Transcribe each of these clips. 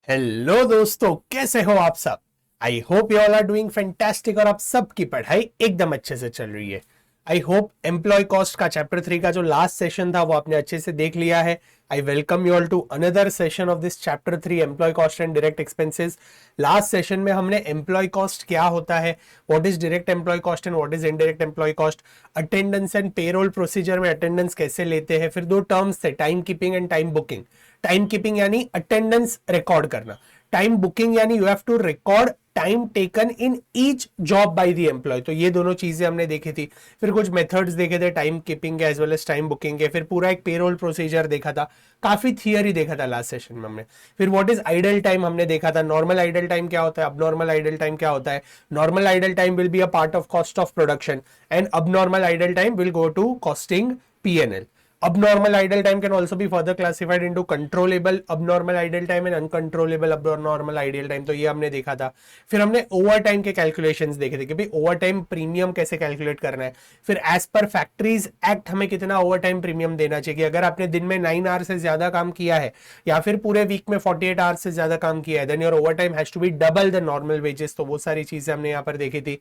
Hello दोस्तों, कैसे हो आप सब। I hope you all are doing fantastic और आप सबकी पढ़ाई एकदम अच्छे से चल रही है। आई होप एम्प्लॉय कॉस्ट का चैप्टर 3 का जो लास्ट सेशन था वो आपने अच्छे से देख लिया है। I welcome you all to another session of this chapter 3 employ cost and direct expenses. Last session में हमने एम्प्लॉय कॉस्ट क्या होता है, what is direct employ cost and what is indirect employ cost, attendance and payroll procedure में attendance कैसे लेते हैं, फिर दो टर्म्स थे time keeping and time booking. Time keeping यानी अटेंडेंस रिकॉर्ड करना, टाइम बुकिंग यानी you have to record time taken in each job by the employ. तो ये दोनों चीजें हमने देखी थी। फिर कुछ मेथड्स देखे थे टाइम कीपिंग के as well as time booking के। फिर पूरा एक पेरोल प्रोसीजर देखा था, काफी थियरी देखा था लास्ट सेशन में हमने। फिर व्हाट इज आइडल टाइम हमने देखा था, नॉर्मल आइडल टाइम क्या होता है, अबनॉर्मल आइडल टाइम क्या होता है। Normal idle time will be a part of cost of production and abnormal idle time will go to costing P&L. Abnormal idle time can also be further classified into controllable abnormal idle time and uncontrollable abnormal idle time. तो ये हमने देखा था। फिर हमने over time के calculations देखे थे कि भाई ओवर टाइम प्रीमियम कैसे कैलकुलेट करना है। फिर एज पर फैक्ट्रीज एक्ट हमें कितना ओवर टाइम प्रीमियम देना चाहिए। अगर आपने दिन में 9 आवर्स से ज्यादा काम किया है या फिर पूरे वीक में 48 आवर्स से ज्यादा काम किया है, then your overtime has to be double the normal wages. तो वो सारी चीजें हमने यहाँ पर देखी थी।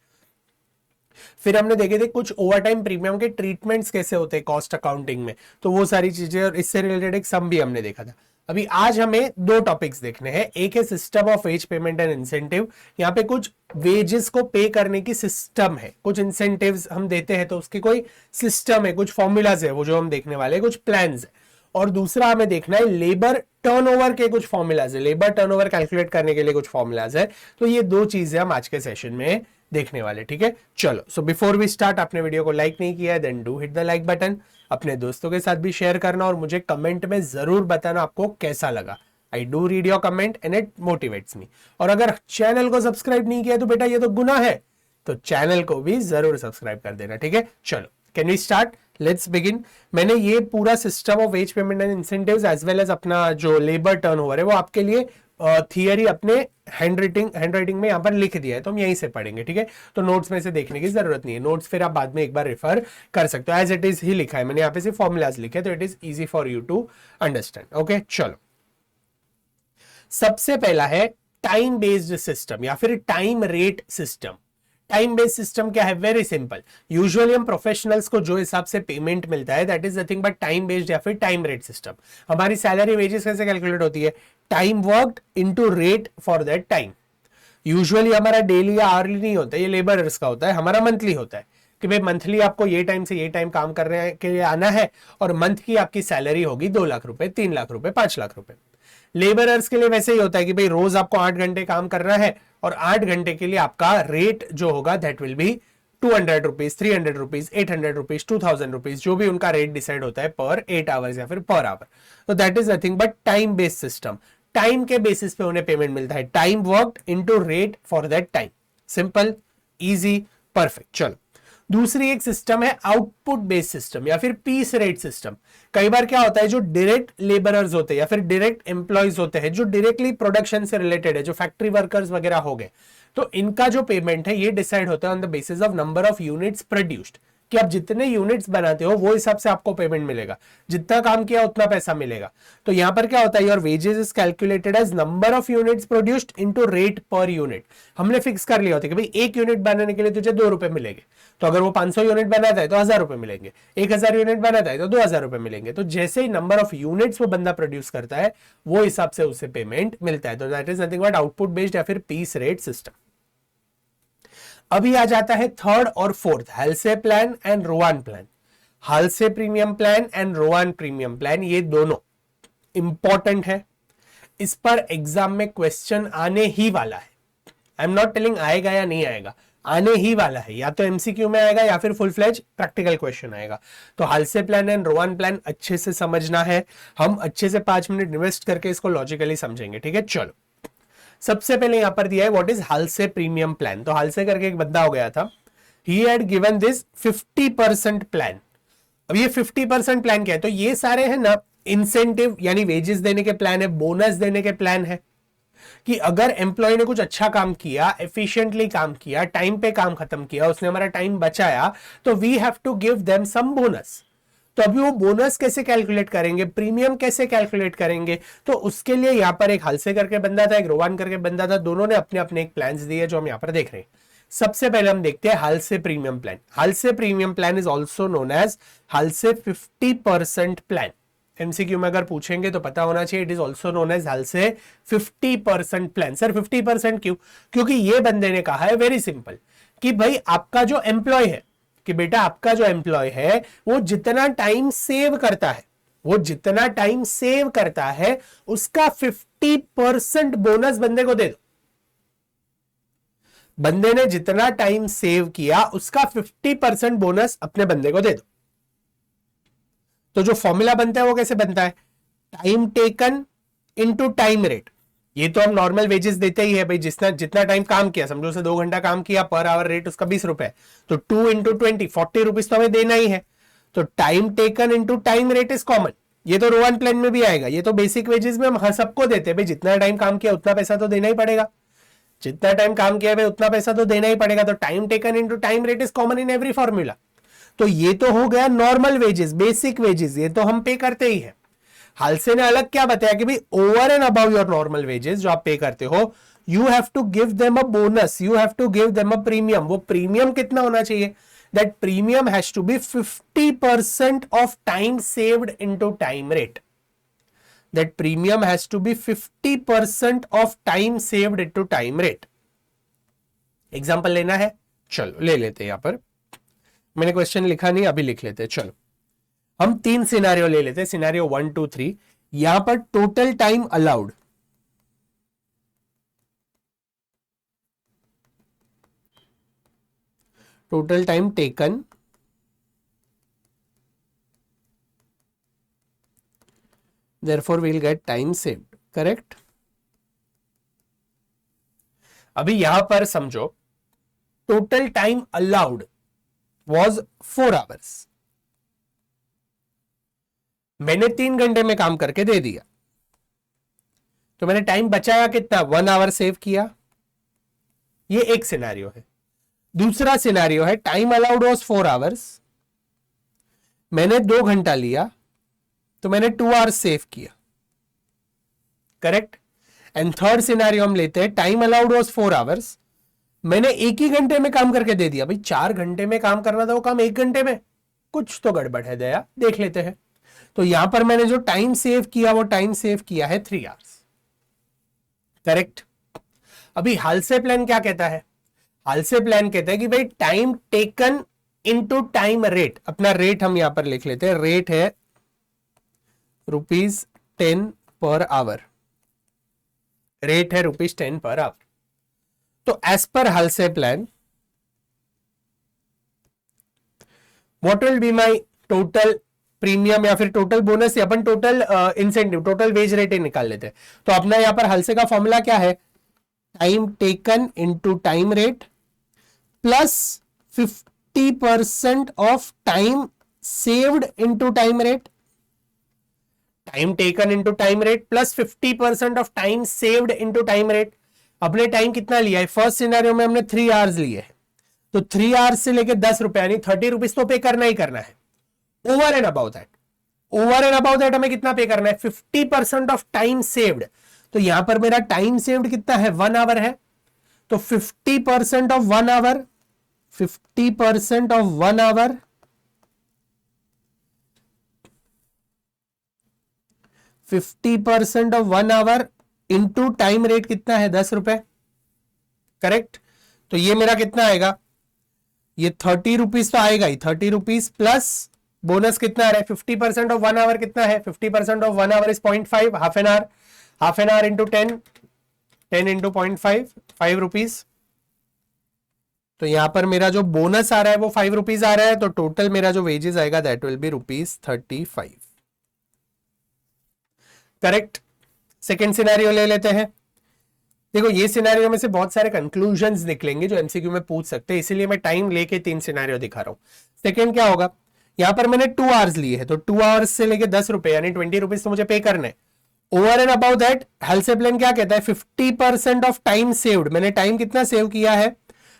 फिर हमने देखे थे कुछ ओवरटाइम प्रीमियम के ट्रीटमेंट्स कैसे होते हैं कॉस्ट अकाउंटिंग में। तो वो सारी चीजें और इससे रिलेटेड एक सम भी हमने देखा था। अभी आज हमें दो टॉपिक्स देखने हैं। एक है system of wage payment and incentive. यहाँ पे कुछ वेजेस को पे करने की सिस्टम है, कुछ इंसेंटिव्स हम देते हैं तो उसकी कोई सिस्टम है, कुछ फॉर्मूलाज है वो जो हम देखने वाले हैं, कुछ प्लान्स है। और दूसरा हमें देखना है लेबर टर्नओवर के कुछ फॉर्मूलाज है, लेबर टर्नओवर कैलकुलेट करने के लिए कुछ फॉर्मूलाज है। तो ये दो चीजें हम आज के सेशन में देखने वाले, ठीक है। चलो, सो बिफोर वी स्टार्ट, आपने वीडियो को लाइक नहीं किया है then do hit the like button. अपने दोस्तों के साथ भी शेयर करना और मुझे कमेंट में जरूर बताना आपको कैसा लगा। I do read your comment and it motivates me. और अगर चैनल को सब्सक्राइब नहीं किया तो बेटा ये तो गुनाह है, तो चैनल को भी जरूर सब्सक्राइब कर देना, ठीक है। चलो, can we start, let's begin. मैंने ये पूरा system of wage payment and incentives as well as अपना जो लेबर टर्नओवर है वो आपके लिए थियरी अपने हैंड राइटिंग में यहाँ पर लिख दिया है, तो हम यहीं से पढ़ेंगे, ठीक है। तो नोट्स में से देखने की जरूरत नहीं है, नोट्स फिर आप बाद में एक बार रेफर कर सकते हो। एज इट इज ही लिखा है, मैंने यहाँ पे सिर्फ फॉर्मूलाज लिखे, तो it is easy for you to understand. Okay, चलो। सबसे पहला है टाइम बेस्ड सिस्टम या फिर time rate system. Time based system क्या है, वेरी सिंपल। यूजुअली हम प्रोफेशनल्स को जो हिसाब से पेमेंट मिलता है that is nothing but time based या फिर टाइम रेट सिस्टम। हमारी सैलरी वेजेस कैसे कैलकुलेट होती है, time worked into rate for that time. Usually हमारा डेली या आवर्ली नहीं होता है, ये लेबरर्स का होता है, हमारा मंथली होता है कि भाई मंथली आपको ये टाइम से ये टाइम काम करने के लिए आना है और मंथ की आपकी सैलरी होगी 2 लाख रुपए, 3 लाख रुपए, 5 लाख रुपए। लेबरर्स के लिए वैसे ही होता है कि भाई रोज आपको 8 घंटे काम करना है और 8 घंटे के लिए आपका रेट जो होगा that will B 200 rupees, 300 rupees, 800 rupees, 2000 rupees, जो भी उनका रेट डिसाइड होता है पर 8 आवर्स या फिर पर आवर। तो that is nothing but time based system. Time के बेसिस पे उन्हें पेमेंट मिलता है, time worked into rate for that time. Simple, easy, perfect. चलो, दूसरी एक सिस्टम है आउटपुट बेस्ड सिस्टम या फिर पीस रेट सिस्टम। कई बार क्या होता है, जो डायरेक्ट लेबरर्स होते हैं या फिर डायरेक्ट एम्प्लॉयज होते हैं जो डायरेक्टली प्रोडक्शन से रिलेटेड है, जो फैक्ट्री वर्कर्स वगैरह हो गए, तो इनका जो पेमेंट है ये डिसाइड होता है on the basis of number of units produced, कि आप जितने यूनिट्स बनाते हो वो हिसाब से आपको पेमेंट मिलेगा, जितना काम किया उतना पैसा मिलेगा। तो यहां पर क्या होता है, your wages is calculated as number of units produced into rate per unit. हमने फिक्स कर लिया होता है कि भाई 1 यूनिट बनाने के लिए तुझे 2 रुपए मिलेंगे, तो अगर वो 500 यूनिट बनाता है तो 1000 रुपए मिलेंगे, 1000 यूनिट बनाता है तो 2000 रुपए मिलेंगे। तो जैसे ही नंबर ऑफ यूनिट्स वो बंदा प्रोड्यूस करता है वो हिसाब से उसे पेमेंट मिलता है। तो that is nothing but output based या फिर पीस रेट सिस्टम। अभी आ जाता है थर्ड और fourth, Halsey plan and Rowan plan. Halsey premium plan and Rowan premium plan, ये दोनों इंपॉर्टेंट है। इस पर एग्जाम में क्वेश्चन आने ही वाला है। आई एम नॉट टेलिंग आएगा या नहीं आएगा, आने ही वाला है। या तो एमसीक्यू में आएगा या फिर फुल फ्लेज प्रैक्टिकल क्वेश्चन आएगा। तो हाल्से प्लान एंड रोवान प्लान अच्छे से समझना है। हम अच्छे से 5 मिनट इन्वेस्ट करके इसको लॉजिकली समझेंगे, ठीक है। चलो, सबसे पहले यहां पर दिया है व्हाट इज हाल्से प्रीमियम प्लान। तो हाल्से करके एक बंदा हो गया था, he had given this 50% plan. अब ये 50% प्लान क्या है, तो ये सारे हैं ना इंसेंटिव यानी वेजेस देने के प्लान है, बोनस देने के प्लान है, कि अगर एम्प्लॉय ने कुछ अच्छा काम किया, एफिशिएंटली काम किया, टाइम पे काम खत्म किया, उसने हमारा टाइम बचाया, तो we have to give them some bonus. तो अभी वो बोनस कैसे कैलकुलेट करेंगे, प्रीमियम कैसे कैलकुलेट करेंगे, तो उसके लिए यहाँ पर एक हलसे करके बंदा था, एक रोवान करके बंदा था, दोनों ने अपने अपने एक प्लान्स दिए जो हम यहाँ पर देख रहे हैं। सबसे पहले हम देखते हैं Halsey premium plan. Halsey premium plan is also known as Halsey 50% plan. MCQ में अगर पूछेंगे तो पता होना चाहिए, it is also known as Halsey 50% plan. Sir 50% क्यों? क्योंकि ये बंदे ने कहा है वेरी सिंपल कि भाई आपका जो एम्प्लॉय है, कि बेटा आपका जो एम्प्लॉय है वो जितना टाइम सेव करता है, वो जितना टाइम सेव करता है उसका 50% बोनस बंदे को दे दो। बंदे ने जितना टाइम सेव किया उसका 50% बोनस अपने बंदे को दे दो। तो जो फॉर्मूला बनता है वो कैसे बनता है? Time taken into time rate. ये तो हम नॉर्मल वेजेस देते ही है भाई, जितना टाइम काम किया, समझो उसे 2 घंटा काम किया, पर आवर रेट उसका 20 रुपए, तो 2 इंटू 20 40 रुपीज तो हमें देना ही है। तो time taken into time rate is common. ये तो रोवन प्लान में भी आएगा, ये तो बेसिक वेजेस में हम हर सबको देते हैं भाई, जितना टाइम काम किया उतना पैसा तो देना ही पड़ेगा, जितना टाइम काम किया भाई उतना पैसा तो देना ही पड़ेगा। तो time taken into time rate is common in every formula. तो ये तो हो गया नॉर्मल वेजेस, बेसिक वेजेस, ये तो हम पे करते ही है। हलसे ने अलग क्या बताया कि भाई over and above your normal wages जो आप पे करते हो, you have to give them a bonus, you have to give them a premium. वो प्रीमियम कितना होना चाहिए? That premium has to be 50% of time saved into time rate. That premium has to be 50% of time saved into time rate. Example लेना है, चलो ले लेते हैं। यहां पर मैंने क्वेश्चन लिखा नहीं, अभी लिख लेते हैं। चलो हम 3 सिनेरियो ले लेते हैं, सिनेरियो 1 2 3। यहां पर total time allowed, total time taken, therefore we'll get time saved, correct. अभी यहां पर समझो total time allowed was 4 hours, मैंने 3 घंटे में काम करके दे दिया, तो मैंने टाइम बचाया कितना? 1 आवर सेव किया। ये एक सिनेरियो है। दूसरा सिनेरियो है टाइम अलाउड वाज 4 आवर्स, मैंने 2 घंटा लिया, तो मैंने 2 आवर्स सेव किया, करेक्ट। एंड थर्ड सिनेरियो हम लेते हैं टाइम अलाउड वाज 4 आवर्स, मैंने 1 ही घंटे में काम करके दे दिया। भाई 4 घंटे में काम करना था, वो काम 1 घंटे में, कुछ तो गड़बड़ है दया, देख लेते हैं। तो यहां पर मैंने जो टाइम सेव किया वो टाइम सेव किया है 3 आवर्स, करेक्ट। अभी हलसे प्लान क्या कहता है? हलसे प्लान कहता है कि भाई time taken into time rate, अपना रेट हम यहां पर लिख लेते हैं, रेट है ₹10 पर आवर, रेट है ₹10 पर आवर। तो एज पर Halsey plan what will be my total premium या फिर टोटल बोनस, या अपन total incentive, total wage rate ही निकाल लेते हैं। तो अपना यहां पर हलसे का फॉर्मूला क्या है? Time taken into time rate plus 50% of time saved into time rate. Time taken into time rate plus 50% of time saved into time rate. अपने टाइम कितना लिया है? फर्स्ट सिनेरियो में हमने 3 आवर्स लिए हैं, तो 3 आवर्स से लेके 10 रुपए यानी 30 रुपीज तो पे करना ही करना है। Over and about that, over and about that हमें कितना पे करना है? 50% ऑफ टाइम सेव्ड। तो यहां पर मेरा टाइम सेव्ड कितना है? 1 आवर है, तो 50% of 1 hour, 50% of 1 hour, 50% of 1 hour into time rate कितना है? 10 रुपए, करेक्ट। तो ये मेरा कितना आएगा? ये 30 रुपीज तो आएगा ही, 30 रुपीज प्लस बोनस कितना आ रहा है? 50% ऑफ 1 आवर कितना है? 50% of 1 our is 0.5, half an hour, half an hour into 10, 10 into 0.5, 5 rupees. तो यहां पर मेरा जो बोनस आ रहा है वो 5 रुपीज आ रहा है, तो टोटल मेरा जो वेजेस आएगा that will B ₹35, correct. Second scenario ले लेते हैं। देखो ये सिनेरियो में से बहुत सारे कंक्लूजन्स निकलेंगे जो एमसीक्यू में पूछ सकते हैं, इसीलिए मैं टाइम लेके 3 सिनेरियो दिखा रहा हूं। सेकेंड क्या होगा? यहां पर मैंने 2 आवर्स लिए हैं, तो 2 आवर्स से लेके 10 रुपए यानी 20 रुपीज तो मुझे पे करना है। Over and about that Halsey plan क्या कहता है? 50% ऑफ टाइम सेव्ड, मैंने टाइम कितना सेव किया है?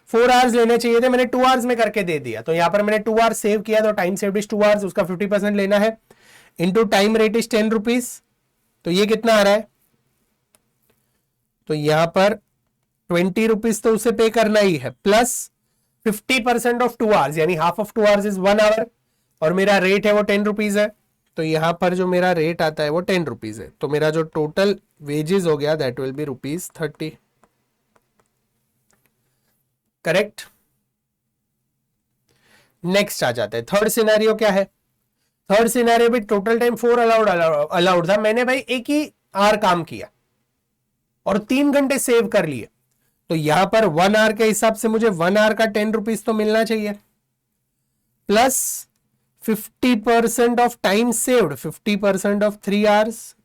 4 आवर्स लेने चाहिए थे, मैंने 2 आवर्स में करके दे दिया, तो यहां पर मैंने 2 आवर्स सेव किया, तो टाइम सेव्ड इज 2 आवर्स, उसका 50% लेना है, into time rate is 10 rupees, तो ये कितना आ रहा है, तो यहां पर 20 रुपीज तो उसे पे करना ही है, प्लस 50% ऑफ 2 आवर्स, यानी half of 2 hours is 1 hour, और मेरा रेट है वो 10 रुपीज है, तो यहां पर जो मेरा रेट आता है वो 10 रुपीज है, तो मेरा जो टोटल वेजेस हो गया that will be ₹30। Correct. Next आ जाता है थर्ड सिनेरियो। क्या है थर्ड सिनेरियो भी? टोटल टाइम 4 अलाउड था, मैंने भाई एक ही आवर काम किया और 3 घंटे सेव कर लिए, तो यहां पर 1 आवर के हिसाब से मुझे 1 आवर का 10 रुपीज तो मिलना चाहिए, plus 50% of time saved, 50% of 3 hours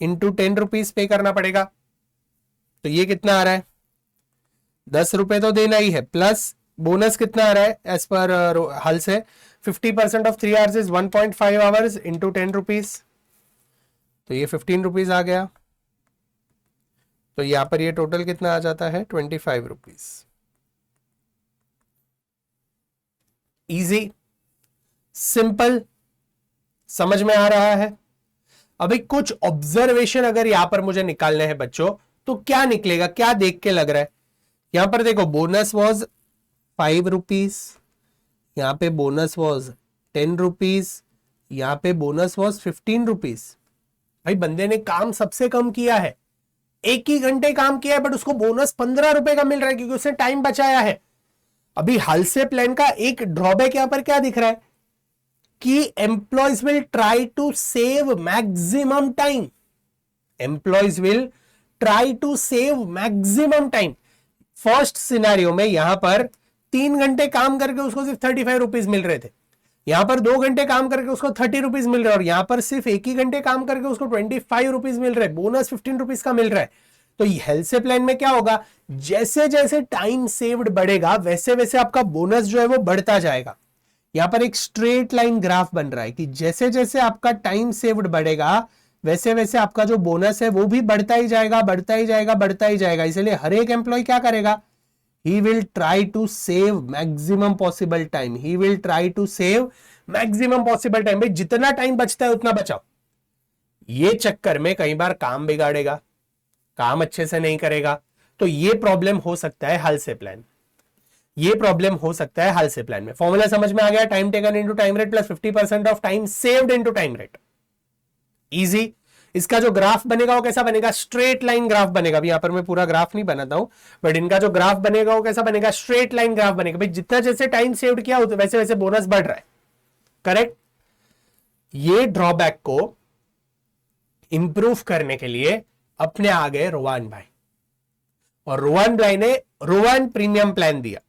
into 10 rupees pay करना पड़ेगा, तो ये कितना आ रहा है, 10 रुपए तो देना ही है, प्लस बोनस कितना आ रहा है एज पर हल से, 50% of 3 hours is 1.5 hours into 10 rupees, तो ये 15 रुपीज आ गया, तो यहां पर ये टोटल कितना आ जाता है, 25 रुपीज। इजी, सिंपल, समझ में आ रहा है। अभी कुछ ऑब्जर्वेशन अगर यहां पर मुझे निकालने हैं बच्चों, तो क्या निकलेगा, क्या देख के लग रहा है? यहां पर देखो बोनस वॉज 5 रुपीज, यहां पे बोनस वॉज 10 रुपीज, यहां पे बोनस वॉज 15 रुपीज। भाई बंदे ने काम सबसे कम किया है, एक ही घंटे काम किया है, बट उसको बोनस 15 रुपए का मिल रहा है क्योंकि उसने टाइम बचाया है। अभी हल से प्लान का एक ड्रॉबैक यहां पर क्या दिख रहा है कि employees will try to save maximum time, employees will try to save maximum time. First scenario में यहां पर 3 घंटे काम करके उसको सिर्फ 35 रुपीज मिल रहे थे, यहां पर 2 घंटे काम करके उसको 30 रुपीज मिल रहा है, और यहां पर सिर्फ एक ही घंटे काम करके उसको 25 रुपीज मिल रहे हैं, बोनस 15 रुपीज का मिल रहा है। तो हेल्थ से प्लान में क्या होगा, जैसे जैसे टाइम सेव्ड बढ़ेगा वैसे वैसे आपका बोनस जो है वो बढ़ता जाएगा। यहां पर एक स्ट्रेट लाइन ग्राफ बन रहा है कि जैसे जैसे आपका टाइम सेव्ड बढ़ेगा वैसे वैसे आपका जो बोनस है वो भी बढ़ता ही जाएगा, बढ़ता ही जाएगा, बढ़ता ही जाएगा। इसलिए हर एक एम्प्लॉय क्या करेगा, he will try to save maximum possible time, he will try to save maximum possible time। भाई जितना टाइम बचता है उतना बचाओ। ये चक्कर में कई बार काम बिगाड़ेगा, काम अच्छे से नहीं करेगा, तो ये प्रॉब्लम हो सकता है हल से प्लान, ये प्रॉब्लम हो सकता है हल से प्लान में। फॉर्मूला समझ में आ गया, time taken into time rate plus 50% of time saved into time rate. Easy. इसका जो ग्राफ बनेगा वो कैसा बनेगा, स्ट्रेट लाइन ग्राफ बनेगा। अभी यहां पर मैं पूरा ग्राफ नहीं बनाता हूं, बट इनका जो ग्राफ बनेगा वो कैसा बनेगा, स्ट्रेट लाइन ग्राफ बनेगा। भाई जितना जैसे टाइम सेव्ड किया वैसे वैसे बोनस बढ़ रहा है। करेक्ट। ये ड्रॉबैक को इंप्रूव करने के लिए अपने आ गए रोवान भाई, और रोवान भाई ने रोवान प्रीमियम प्लान दिया।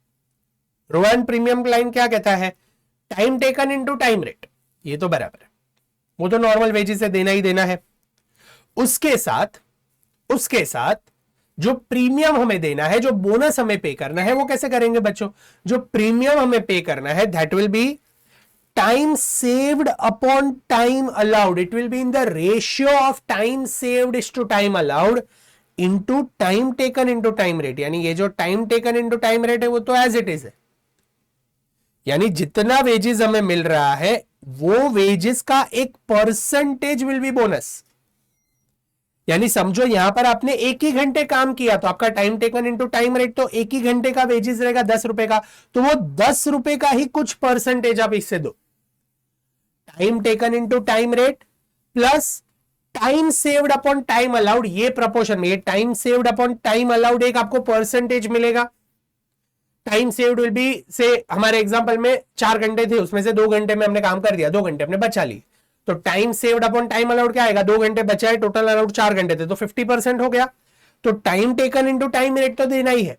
रोवान प्रीमियम प्लान क्या कहता है, time taken into time rate, ये तो बराबर है, वो तो नॉर्मल वेजेस से देना ही देना है। उसके साथ जो प्रीमियम हमें देना है, जो बोनस हमें पे करना है, वो कैसे करेंगे बच्चों, जो प्रीमियम हमें पे करना है that will be time saved upon time allowed, it will be in the ratio of time saved is to time allowed into time taken into time rate. यानी ये जो time taken into time rate है वो तो as it is है, यानी जितना wages हमें मिल रहा है वो वेजेस का एक परसेंटेज विल बी बोनस। यानी समझो यहां पर आपने एक ही घंटे काम किया तो आपका time taken into time rate, तो एक ही घंटे का वेजेस रहेगा 10 रुपए का, तो वो 10 रुपए का ही कुछ परसेंटेज आप इससे दो। Time taken into time rate plus time saved upon time allowed, ये प्रपोर्शन में, ये time saved upon time allowed एक आपको परसेंटेज मिलेगा। टाइम सेव्ड विल बी से हमारे एग्जांपल में 4 घंटे थे, उसमें से 2 घंटे में हमने काम कर दिया, 2 घंटे हमने बचा ली, तो time saved upon time allowed क्या आएगा, 2 घंटे बचाए, टोटल अलाउड 4 घंटे थे, तो 50% हो गया। तो time taken into time rate तो देना ही है,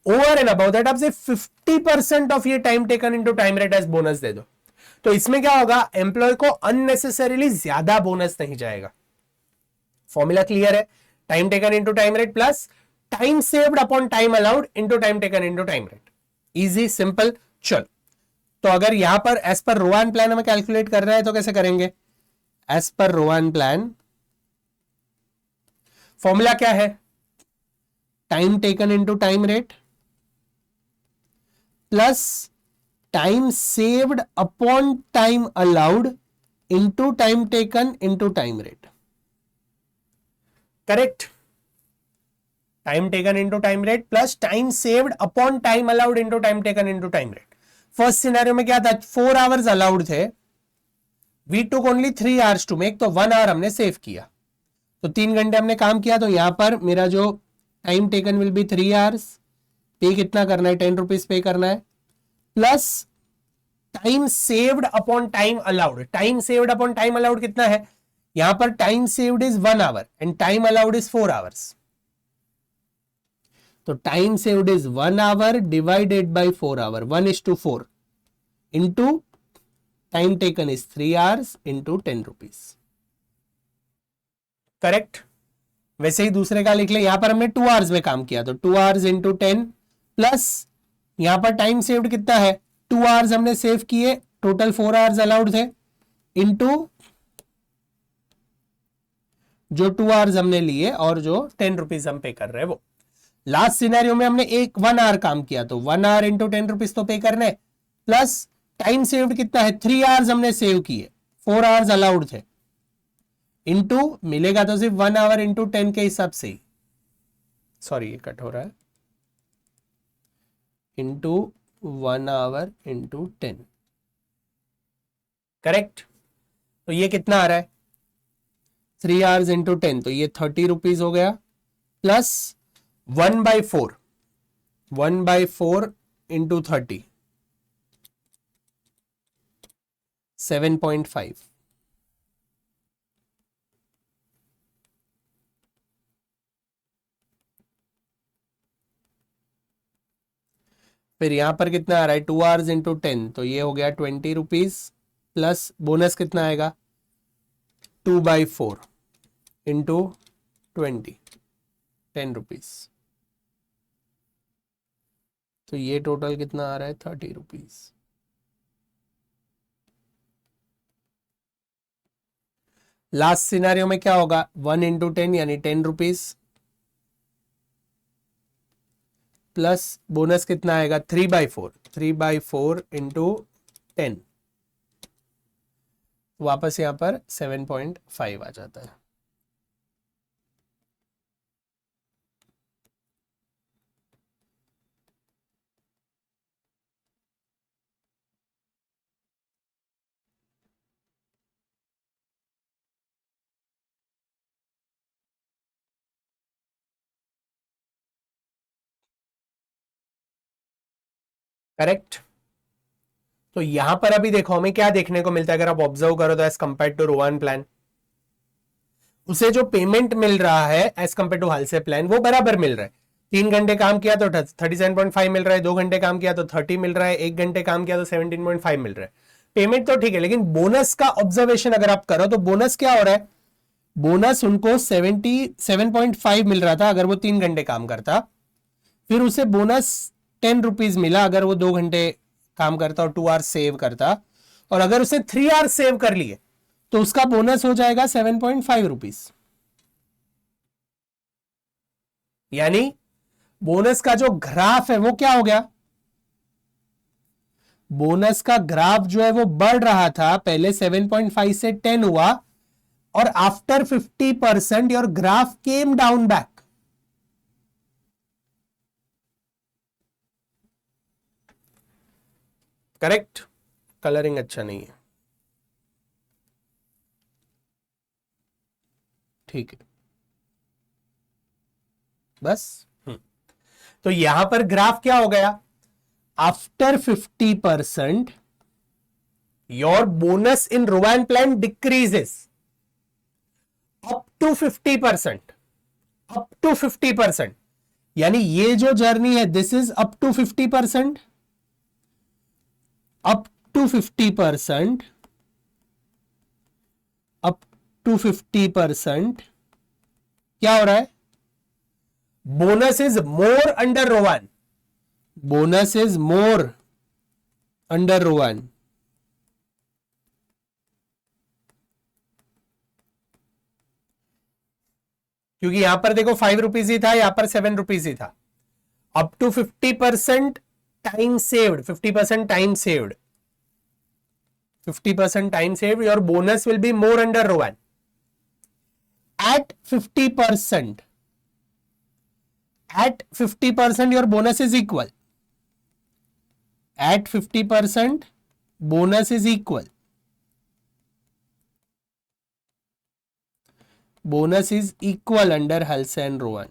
ओवर एंड अबाउट दैट आपसे 50% ऑफ ये time taken into time rate as bonus दे दो। तो इसमें क्या होगा, एम्प्लॉय को अननेसेसरीली ज्यादा बोनस नहीं जाएगा। फॉर्मूला क्लियर है, time taken into time rate plus time saved upon time allowed into time taken into time rate. Easy, simple. चलो, तो अगर यहां पर एज पर रोवान प्लान हमें कैलकुलेट करना है तो कैसे करेंगे, एज पर रोवान प्लान फॉर्मूला क्या है, time taken into time rate plus time saved upon time allowed into time taken into time rate. Correct. Time taken into time rate plus time saved upon time allowed into time taken into time rate. First scenario में क्या था, 4 hours allowed थे, we took only 3 hours to make, तो 1 our हमने save किया, तो 3 घंटे हमने काम किया, तो यहां पर मेरा जो time taken will be 3 hours. Pay कितना करना है, 10 रुपीज पे करना है, plus time saved upon time allowed. Time saved upon time allowed कितना है, यहां पर time saved is 1 hour and time allowed is 4 hours. तो time saved is 1 hour divided by 4 hour, 1:4 into time taken is 3 hours into 10 rupees. Correct. वैसे ही दूसरे का लिख ले, यहां पर हमने 2 आवर्स में काम किया, तो 2 आवर्स इंटू 10 प्लस यहां पर टाइम सेव्ड कितना है, 2 आवर्स हमने सेव किए, टोटल 4 आवर्स अलाउड थे, इंटू जो 2 आवर्स हमने लिए और जो 10 रुपीज हम पे कर रहे हैं वो. लास्ट सिनेरियो में हमने 1 आवर काम किया, तो 1 आवर इंटू 10 रुपीज तो पे करने, प्लस टाइम सेव्ड कितना है, 3 आवर्स हमने सेव किए, 4 आवर्स अलाउड थे, इंटू मिलेगा तो सिर्फ 1 आवर इंटू 10 के हिसाब से ही, सॉरी ये कट हो रहा है, इंटू 1 आवर इंटू 10. करेक्ट. तो ये कितना आ रहा है, 3 आवर्स इंटू 10, तो ये 30 रुपीज हो गया, प्लस 1/4, 1/4 इंटू 30, 7.5. फिर यहां पर कितना आ रहा है, 2 आवर्स इंटू 10, तो ये हो गया 20 रुपीज, प्लस बोनस कितना आएगा, 2/4 इंटू 20, 10 रुपीज, तो ये टोटल कितना आ रहा है, 30 रुपीज. लास्ट सिनेरियो में क्या होगा, 1 इंटू 10 यानी 10 रुपीज, प्लस बोनस कितना आएगा, 3/4 इंटू 10, वापस यहां पर 7.5 आ जाता है. करेक्ट. तो यहां पर अभी देखो हमें क्या देखने को मिलता है, अगर आप ऑब्जर्व करो तो as compare to Rowan plan, उसे जो पेमेंट मिल रहा है as compare to Halsey plan वो बराबर मिल रहा है. 3 घंटे काम किया तो 37.5 मिल रहा है, 2 घंटे काम किया तो 30 मिल रहा है, 1 घंटे काम किया तो 17.5 मिल रहा है. पेमेंट तो ठीक है, लेकिन बोनस का ऑब्जर्वेशन अगर आप करो तो बोनस क्या हो रहा है, बोनस उनको 77.5 मिल रहा था अगर वो 3 घंटे काम करता, फिर उसे बोनस 10 रुपीज मिला अगर वो 2 घंटे काम करता और 2 आवर्स सेव करता, और अगर उसे 3 आवर्स सेव कर लिए तो उसका बोनस हो जाएगा 7.5 रुपीज. यानी बोनस का जो ग्राफ है वो क्या हो गया, बोनस का ग्राफ जो है वो बढ़ रहा था, पहले 7.5 से 10 हुआ, और after 50% your graph came down back. Correct. Colouring अच्छा नहीं है, ठीक है बस. तो यहां पर ग्राफ क्या हो गया, after 50% your bonus in Rowan plan decreases up to 50%, up to 50%. यानी ये जो जर्नी है this is up to 50%, up to 50%, up to 50%. क्या हो रहा है, bonus is more under Rowan, bonus is more under Rowan. क्योंकि यहां पर देखो 5 रुपीज ही था, यहां पर 7 रुपीज ही था. Up to 50% time saved, 50% time saved, 50% time saved, your bonus will be more under Rowan. At 50%, your bonus is equal. At 50%, bonus is equal. Bonus is equal under Halse and Rowan.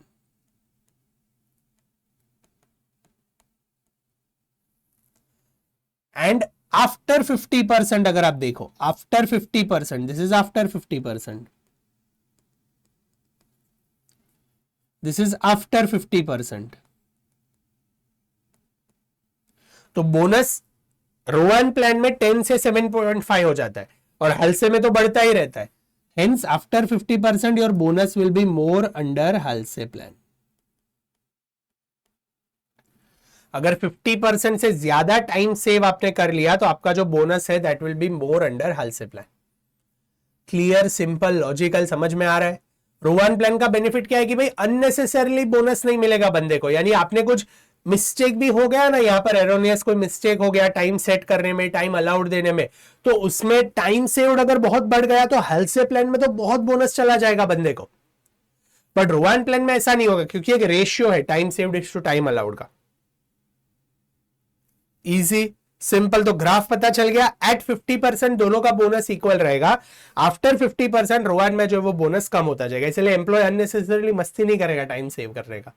And after 50%, अगर आप देखो, after 50%, this is after 50%. This is after 50%. तो bonus रोवान plan में 10 से 7.5 हो जाता है और हल्से में तो बढ़ता ही रहता है. Hence, after 50%, your bonus will be more under Halse plan. अगर 50% से ज्यादा टाइम सेव आपने कर लिया तो आपका जो बोनस है that will be more under Halsey plan. Clear, simple, logical, समझ में आ रहा है. रोवान प्लान का बेनिफिट क्या है कि भाई अननेसेसरली बोनस नहीं मिलेगा बंदे को. यानी आपने कुछ मिस्टेक भी हो गया ना, यहां पर एरोनियस कोई मिस्टेक हो गया टाइम सेट करने में, टाइम अलाउड देने में, तो उसमें टाइम सेव्ड अगर बहुत बढ़ गया तो हाल्से प्लान में तो बहुत बोनस चला जाएगा बंदे को. बट रोवान प्लान में ऐसा नहीं होगा क्योंकि एक रेशियो है time saved is to time allowed का. Easy, simple. तो ग्राफ पता चल गया. एट 50% दोनों का बोनस इक्वल रहेगा. आफ्टर 50% रोवान में जो वो बोनस कम होता जाएगा. इसलिए एम्प्लॉय अननेसेसरली मस्ती नहीं करेगा टाइम सेव करने का.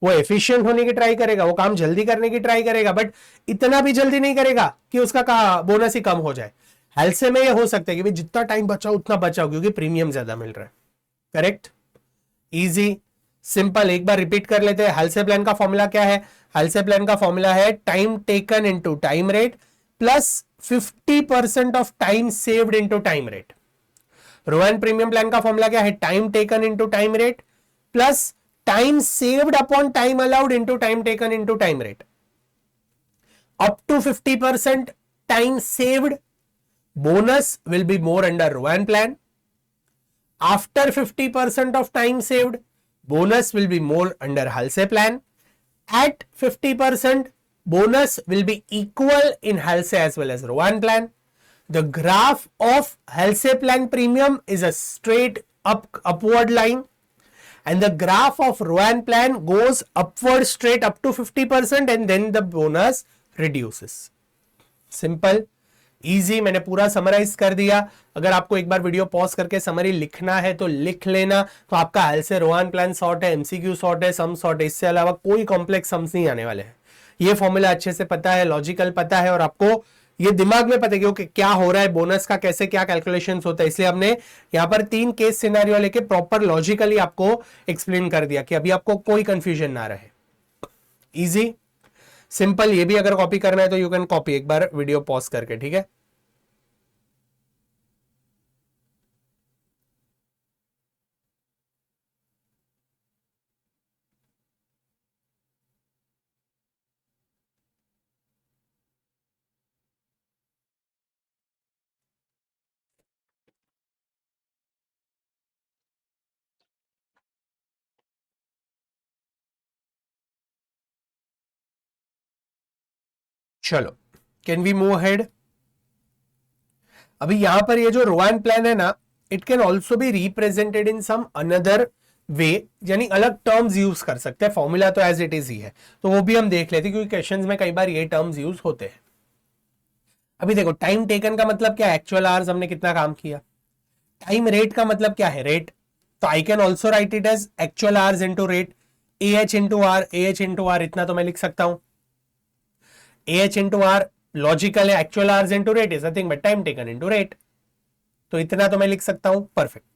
वो एफिशिएंट होने की ट्राई करेगा, वो काम जल्दी करने की ट्राई करेगा, बट इतना भी जल्दी नहीं करेगा कि उसका बोनस ही कम हो जाए. हेल्से में ये हो सकता है कि भाई जितना टाइम बचाओ उतना बचाओ क्योंकि प्रीमियम ज्यादा मिल रहा है. Correct, easy, simple. एक बार रिपीट कर लेते हैं. हाल्से प्लान का फॉर्मूला क्या है? हाल्से प्लान का फॉर्मूला है time taken into time rate plus 50% of time saved into time rate. Rowan premium plan का फॉर्मूला क्या है? Time taken into time rate plus time saved upon time allowed into time taken into time rate. Up to 50% time saved, bonus will be more under Rowan plan. After 50% of time saved, bonus will be more under Halse plan. At 50%, bonus will be equal in Halse as well as Rowan plan. The graph of Halse plan premium is a straight upward line, and the graph of Rowan plan goes upward straight up to 50% and then the bonus reduces. Simple. Easy. मैंने पूरा summarise कर दिया. अगर आपको एक बार video pause करके summary लिखना है तो लिख लेना. तो आपका हाल्से रोवान प्लान सॉर्ट है, एमसीक्यू सॉर्ट है, सम सॉर्ट है. इससे अलावा कोई कॉम्प्लेक्स सम्स नहीं आने वाले हैं. ये फॉर्मूला अच्छे से पता है, लॉजिकल पता है और आपको ये दिमाग में पता है कि क्या हो रहा है, बोनस का कैसे क्या कैलकुलेशन होता है. इसलिए हमने यहाँ पर 3 केस सिनेरियो लेके प्रॉपर लॉजिकली आपको एक्सप्लेन कर दिया कि अभी आपको कोई कंफ्यूजन ना रहे. Easy, simple. ये भी अगर कॉपी करना है तो यू कैन कॉपी एक बार वीडियो पॉज करके. ठीक है. चलो, कैन वी मूव अहेड. अभी यहां पर ये जो रोवान प्लान है ना, it can also be represented in some another way, यानी अलग टर्म्स यूज कर सकते हैं. फॉर्मूला तो एज इट इज ही है, तो वो भी हम देख लेते हैं क्योंकि क्वेश्चंस में कई बार ये टर्म्स यूज होते हैं. अभी देखो, टाइम टेकन का मतलब क्या है? एक्चुअल आवर्स, हमने कितना काम किया. टाइम रेट का मतलब क्या है? रेट. तो I can also write it as actual hours into rate. AH into R, AH into R, इतना तो मैं लिख सकता हूं. AH इंटू आर लॉजिकल है. Actual hours into rate is nothing but time taken into rate. तो इतना तो मैं लिख सकता हूं. परफेक्ट.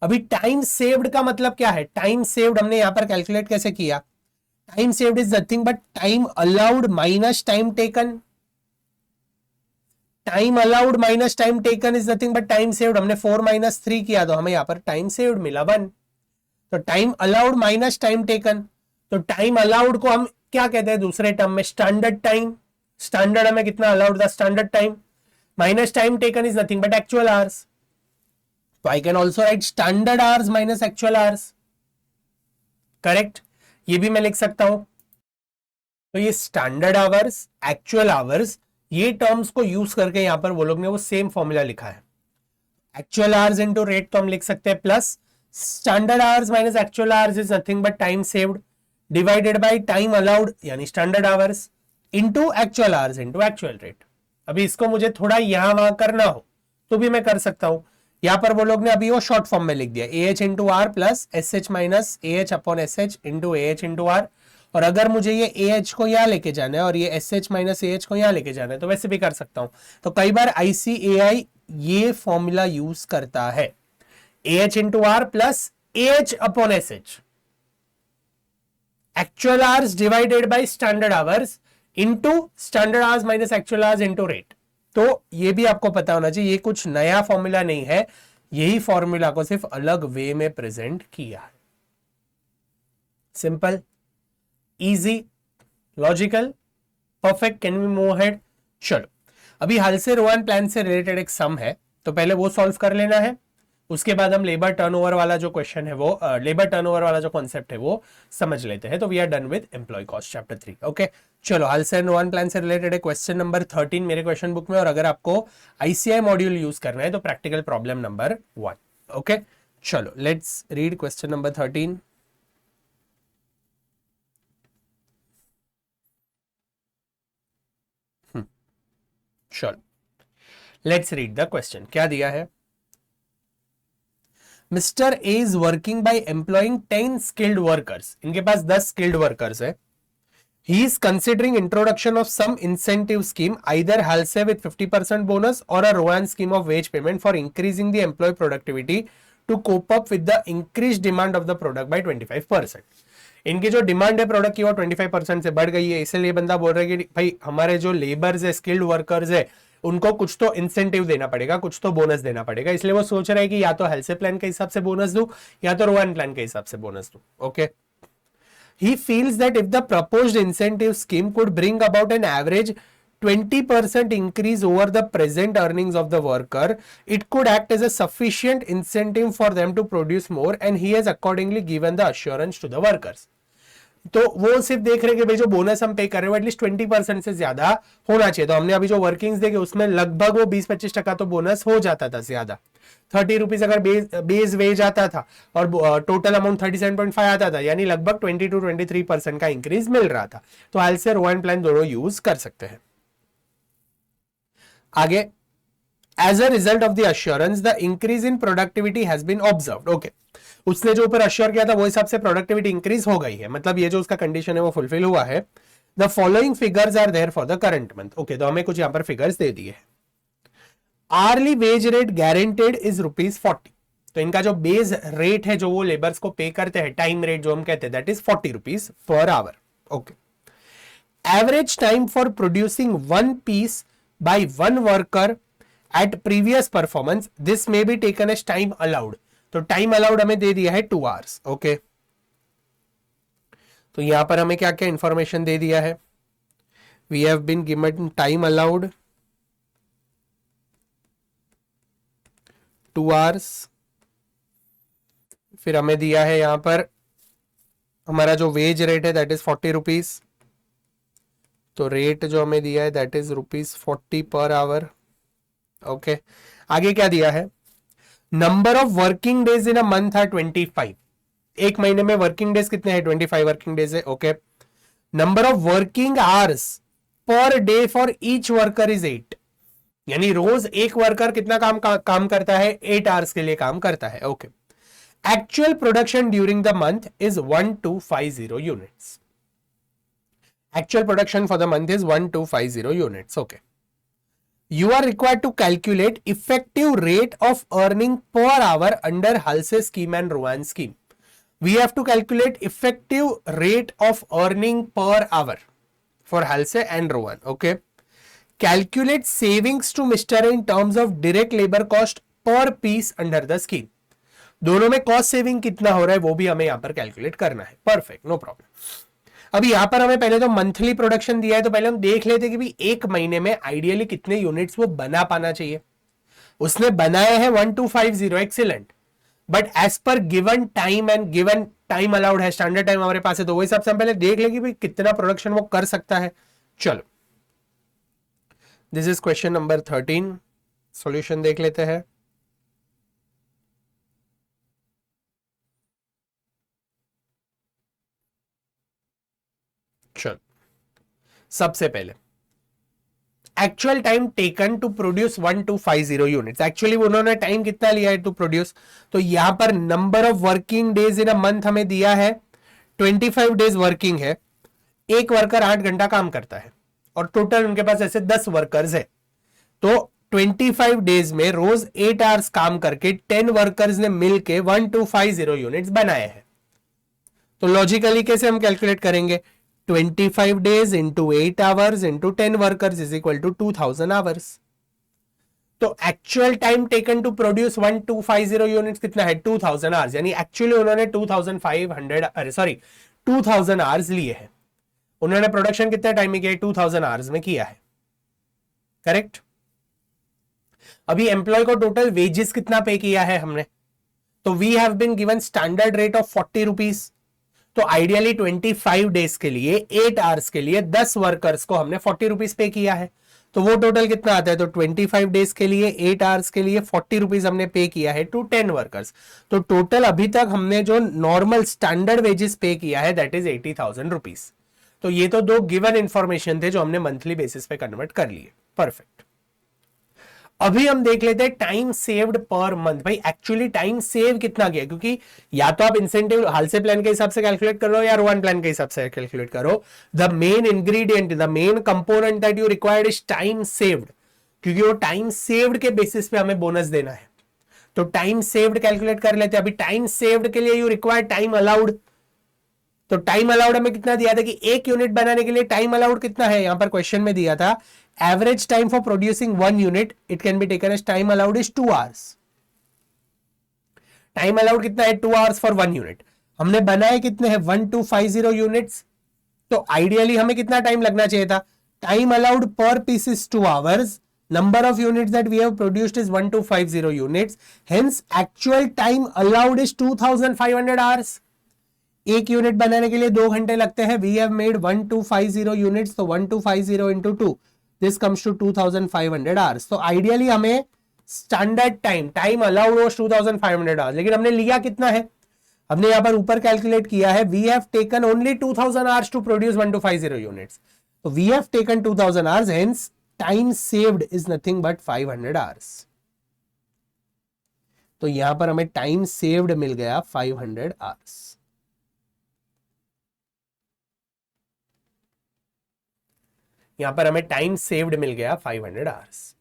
अभी टाइम सेव्ड का मतलब क्या है? टाइम सेव्ड हमने यहां पर कैलकुलेट कैसे किया? Time saved is nothing but time allowed minus time taken. Time allowed minus time taken is nothing but time saved. हमने 4 - 3 किया तो हमें यहां पर टाइम सेव्ड मिला 1. तो time allowed minus time taken. तो टाइम अलाउड को हम क्या कहते हैं दूसरे टर्म में? Standard time. स्टैंडर्ड हमें कितना अलाउड था? Standard time minus time taken is nothing but actual hours. तो I can also write standard hours minus actual hours. Correct. ये भी मैं लिख सकता हूं. तो ये स्टैंडर्ड आवर्स, एक्चुअल आवर्स, ये टर्म्स को यूज करके यहां पर वो लोग ने वो सेम फॉर्मूला लिखा है। एक्चुअल आवर्स इनटू रेट तो हम लिख सकते हैं plus standard hours minus actual hours is nothing but time saved divided by time allowed यानी standard hours into actual hours into actual rate. अभी इसको मुझे थोड़ा यहां वहां करना हो तो भी मैं कर सकता हूं। यहां पर वो लोग ने अभी वो शॉर्ट फॉर्म में लिख दिया A H into R plus S H minus A H upon S H into A H into R. और अगर मुझे ये ए एच को यहां लेके जाना है और ये S H minus A H को यहां लेके जाना है तो वैसे भी कर सकता हूं। तो कई बार आईसीएआई ये फॉर्मूला यूज करता है A H into R plus A H upon S H actual hours divided by standard hours into standard hours minus actual hours into rate. तो ये भी आपको पता होना चाहिए, ये कुछ नया फॉर्मूला नहीं है, यही फॉर्मूला को सिर्फ अलग वे में प्रेजेंट किया है। Simple, easy, logical, perfect. Can we move ahead? चलो, अभी हाल से रोहन प्लान से रिलेटेड एक सम है तो पहले वो सॉल्व कर लेना है, उसके बाद हम लेबर टर्नओवर वाला जो क्वेश्चन है वो लेबर टर्नओवर वाला जो कॉन्सेप्ट है वो समझ लेते हैं। तो we are done with employee cost chapter 3। Okay, चलो, हाल से रोहन प्लान से रिलेटेड है क्वेश्चन नंबर 13 मेरे क्वेश्चन बुक में, और अगर आपको आईसीआई मॉड्यूल यूज करना है तो प्रैक्टिकल प्रॉब्लम नंबर 1। ओके, चलो, लेट्स रीड क्वेश्चन नंबर 13। चलो, लेट्स रीड द क्वेश्चन। क्या दिया है? Mister A is working bye employing 10 skilled workers. इनके पास 10 स्किल्ड वर्कर्स है। He is considering introduction of some incentive scheme, either HALSE with 50% bonus or a ROAN scheme of wage payment for increasing the employee productivity to cope up with the increased demand of the product by 25%. इनकी जो demand है product की वो 25% से बढ़ गई है, इसलिए बंदा बोल रहा है कि भाई हमारे जो लेबर्स है, स्किल्ड वर्कर्स है, उनको कुछ तो इंसेंटिव देना पड़ेगा, कुछ तो बोनस देना पड़ेगा। इसलिए वो सोच रहा है कि या तो हेल्थ प्लान के हिसाब से बोनस दूं या तो रोहन प्लान के हिसाब से बोनस दूं। Okay, he feels that if the proposed incentive scheme could bring about an average 20% increase over the present earnings of the worker, it could act as a sufficient incentive for them to produce more, and he has accordingly given the assurance to the workers. तो वो सिर्फ देख रहे कि भाई जो bonus हम पे कर रहे हो एटलीस्ट 20% से ज्यादा होना चाहिए। तो हमने अभी जो वर्किंग्स देखे उसमें लगभग वो 20-25% तो बोनस हो जाता था ज्यादा। 30 रुपीज अगर बेस वेज आता था और टोटल अमाउंट 37.5 आता था, यानी लगभग 20 to 23% का इंक्रीज मिल रहा था। तो हाल से रोहन प्लान दोनों यूज कर सकते हैं। आगे, as a result of the assurance the increase in productivity has been observed. Okay, उसने जो ऊपर अश्योर किया था वो हिसाब से प्रोडक्टिविटी इंक्रीज हो गई है, मतलब ये जो उसका कंडीशन है वो फुलफिल हुआ है। The following figures are there for the current month. Okay, तो हमें कुछ यहां पर फिगर्स दे दिए हैं। Hourly wage rate guaranteed is ₹40। तो इनका जो बेस रेट है जो वो लेबर्स को पे करते हैं, टाइम रेट जो हम कहते हैं, that is ₹40 per hour. Okay, average time for producing one piece by one worker at previous performance, this may be taken as time allowed. तो टाइम अलाउड हमें दे दिया है 2 आवर्स। ओके, तो यहां पर हमें क्या क्या इंफॉर्मेशन दे दिया है? We have been given time allowed 2 hours, फिर हमें दिया है यहां पर हमारा जो वेज रेट है दैट इज ₹40। तो रेट जो हमें दिया है that is ₹40 per hour. Okay, आगे क्या दिया है? Number of working days in a month are 25। एक महीने में वर्किंग डेज कितने हैं? 25 वर्किंग डेज है। Okay, number of working hours per day for each worker is 8, यानी रोज एक वर्कर कितना काम करता है? 8 आवर्स के लिए काम करता है। Okay, actual production during the month is 1250 units. Actual production for the month is 1250 units. Okay, you are required to calculate effective rate of earning per hour under HALSE scheme and ROAN scheme. We have to calculate effective rate of earning per hour for HALSE and ROAN. Okay. Calculate savings to Mr. in terms of direct labor cost per piece under the scheme. दोनों में cost saving कितना हो रहा है वो भी हमें यहां पर कैलकुलेट करना है। Perfect, no problem. अभी यहां पर हमें पहले तो मंथली प्रोडक्शन दिया है, तो पहले हम देख लेते कि भी एक महीने में आइडियली कितने यूनिट्स वो बना पाना चाहिए। उसने बनाए हैं 1250, excellent, but as per given time and given time allowed है, स्टैंडर्ड टाइम हमारे पास है, तो वही सबसे हम पहले देख लेंगे भाई कितना प्रोडक्शन वो कर सकता है। चलो, this is question number 13, solution देख लेते हैं। चलो, सबसे पहले actual time taken to produce 1250 units, actually उन्होंने टाइम कितना लिया है टू प्रोड्यूस, तो यहां पर number of working days in a month हमें दिया है 25 डेज वर्किंग है, एक वर्कर 8 घंटा काम करता है और टोटल उनके पास ऐसे 10 वर्कर्स है, तो 25 डेज में रोज 8 आवर्स काम करके 10 वर्कर्स ने मिलके 1250 यूनिट्स बनाए हैं। तो लॉजिकली कैसे हम कैलकुलेट करेंगे, 25 days into 8 hours into 10 workers is equal to 2000 hours. तो actual time taken to produce 1250 units कितना है, 2000 आवर्स, यानी एक्चुअली उन्होंने 2000 आवर्स लिए हैं। उन्होंने प्रोडक्शन कितने टाइम में किया है, 2000 आवर्स में किया है, करेक्ट। अभी एम्प्लॉय को टोटल वेजेस कितना पे किया है हमने, तो we have been given standard rate of 40 rupees, तो आइडियली 25 डेज के लिए 8 आवर्स के लिए 10 वर्कर्स को हमने 40 रुपीज पे किया है, तो वो टोटल कितना आता है, तो 25 डेज के लिए 8 आवर्स के लिए 40 रुपीज हमने पे किया है टू 10 वर्कर्स, तो टोटल अभी तक हमने जो नॉर्मल स्टैंडर्ड वेजेस पे किया है दैट इज 80,000 रुपीज। तो ये तो दो गिवन इंफॉर्मेशन थे जो हमने मंथली बेसिस पे कन्वर्ट कर लिए, परफेक्ट। अभी हम देख लेते हैं टाइम सेव्ड पर मंथ, भाई एक्चुअली टाइम सेव कितना किया, क्योंकि या तो आप इंसेंटिव हालसे प्लान के हिसाब से कैलकुलेट करो या रोवन प्लान के हिसाब से कैलकुलेट करो, the main ingredient, the main component that you required is time saved, क्योंकि वो टाइम सेव्ड के बेसिस पे हमें बोनस देना है, तो टाइम सेव्ड कैलकुलेट कर लेते हैं। अभी टाइम सेव्ड के लिए यू रिक्वायर टाइम अलाउड, तो टाइम अलाउड हमें कितना दिया था कि एक यूनिट बनाने के लिए टाइम अलाउड कितना है, यहां पर क्वेश्चन में दिया था average time for producing 1 unit it can be taken as time allowed is 2 hours. Time allowed कितना है, 2 आवर्स फॉर 1 यूनिट। हमने बनाए कितने हैं, 1250 यूनिट्स, तो आइडियली हमें कितना टाइम लगना चाहिए था, time allowed per piece is 2 hours, number of units that we have produced is 1250 units, hence actual time allowed is 2500 hours। एक यूनिट बनाने के लिए 2 घंटे लगते हैं, वी हैव मेड 1250 यूनिट्स, तो 1250 into 2 this comes to 2500 hours. तो ideally हमें standard time allowed was 2500 hours, लेकिन हमने लिया कितना है, हमने यहां पर ऊपर कैलकुलेट किया है, we have taken only 2000 hours to produce 1250 units, तो we have taken 2000 hours, hence time saved is nothing but 500 hours. तो यहां पर हमें टाइम सेव्ड मिल गया 500 आवर्स। यहां पर हमें टाइम सेव्ड मिल गया 500 आवर्स।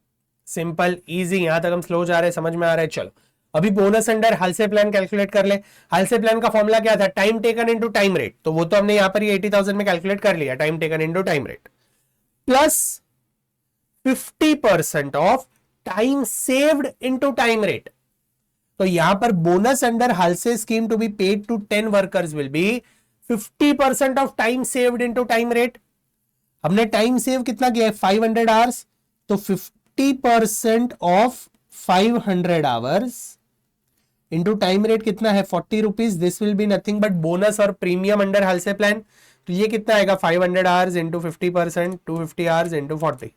सिंपल इजी, यहां तक हम स्लो जा रहे हैं, समझ में आ रहा है। चलो अभी bonus under Halsey plan calculate कर ले। हालसे प्लान का फॉर्मूला क्या था, time taken into time rate, तो वो तो हमने यहां पर ही 80,000 में कैलकुलेट कर लिया, time taken into time rate plus 50% of time saved into time rate. तो यहां पर bonus under Halsey scheme to be paid to 10 workers will be 50% of time saved into time rate. हमने टाइम सेव कितना किया है, 500 hours, तो 50% of 500 hours into time rate कितना है 40 rupees, this will be nothing but bonus और premium under Halsey plan, तो ये कितना आएगा 500 आवर्स इंटू 50%, 250 आवर्स इंटू 40,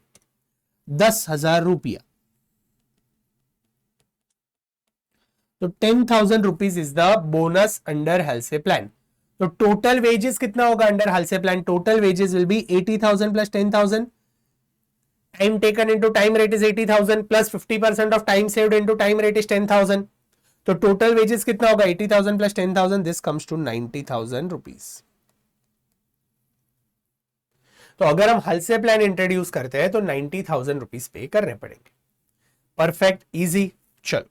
10,000 रुपया। तो 10,000 rupees is the bonus under Halsey plan. तो टोटल वेजेस कितना होगा under Halsey plan, total wages will be 80,000 plus 10,000, time taken into time rate is 80,000 plus 50% of time saved into time rate is 10,000, तो total wages कितना होगा 80,000 plus 10,000, this comes to 90,000 rupees. तो अगर हम हालसे plan introduce करते हैं तो 90,000 rupees पे करने पड़ेंगे, परफेक्ट इजी। चलो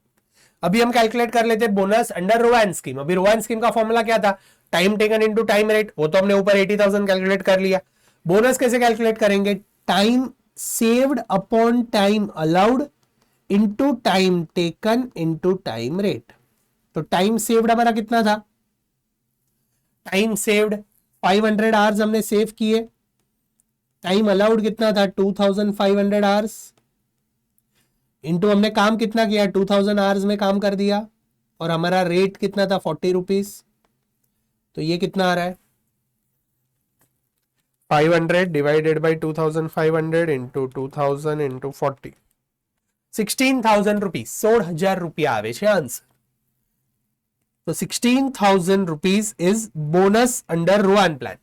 अभी हम कैलकुलेट कर लेते हैं बोनस अंडर रोवान स्कीम। अभी रोवान स्कीम का फॉर्मूला क्या था, time taken into time rate, वो तो हमने ऊपर 80,000 कैलकुलेट कर लिया। बोनस कैसे कैलकुलेट करेंगे, time saved upon time allowed into time taken into time rate. तो टाइम सेव्ड हमारा कितना था, टाइम सेव्ड 500 आवर्स हमने सेव किए, टाइम अलाउड कितना था 2500 आवर्स, इनटू हमने काम कितना किया 2000 आवर्स में काम कर दिया, और हमारा रेट कितना था 40 रुपीज, तो ये कितना आ रहा है 500 divided by 2500 into 2000 into 40 16,000 rupees 16,000 रुपया आवे छे आंसर. तो 16,000 rupees is bonus under Rowan plan.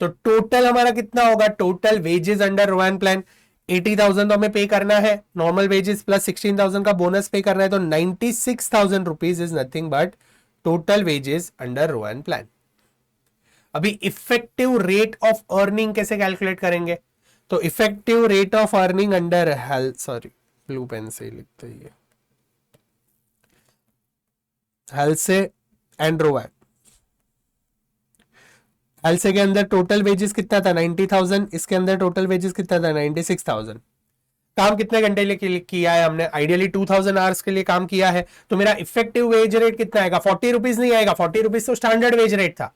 तो टोटल हमारा कितना होगा total wages under Rowan plan 80,000 तो हमें पे करना है नॉर्मल वेजेस प्लस 16,000 का बोनस पे करना है. तो 96,000 rupees is nothing but total wages under Rowan plan. अभी इफेक्टिव रेट ऑफ अर्निंग कैसे कैलकुलेट करेंगे. तो effective rate of earning under blue pen से लिखते हैं हेल्से एंड रोआन. हेल्से के अंदर टोटल वेजेस कितना था 90,000. इसके अंदर टोटल वेजेस कितना था 96,000. काम कितने घंटे लिए किया है हमने आइडियली 2,000 आवर्स के लिए काम किया है. तो मेरा इफेक्टिव वेज रेट कितना आएगा 40 रुपीज नहीं आएगा 40 रुपीज तो स्टैंडर्ड वेज रेट था.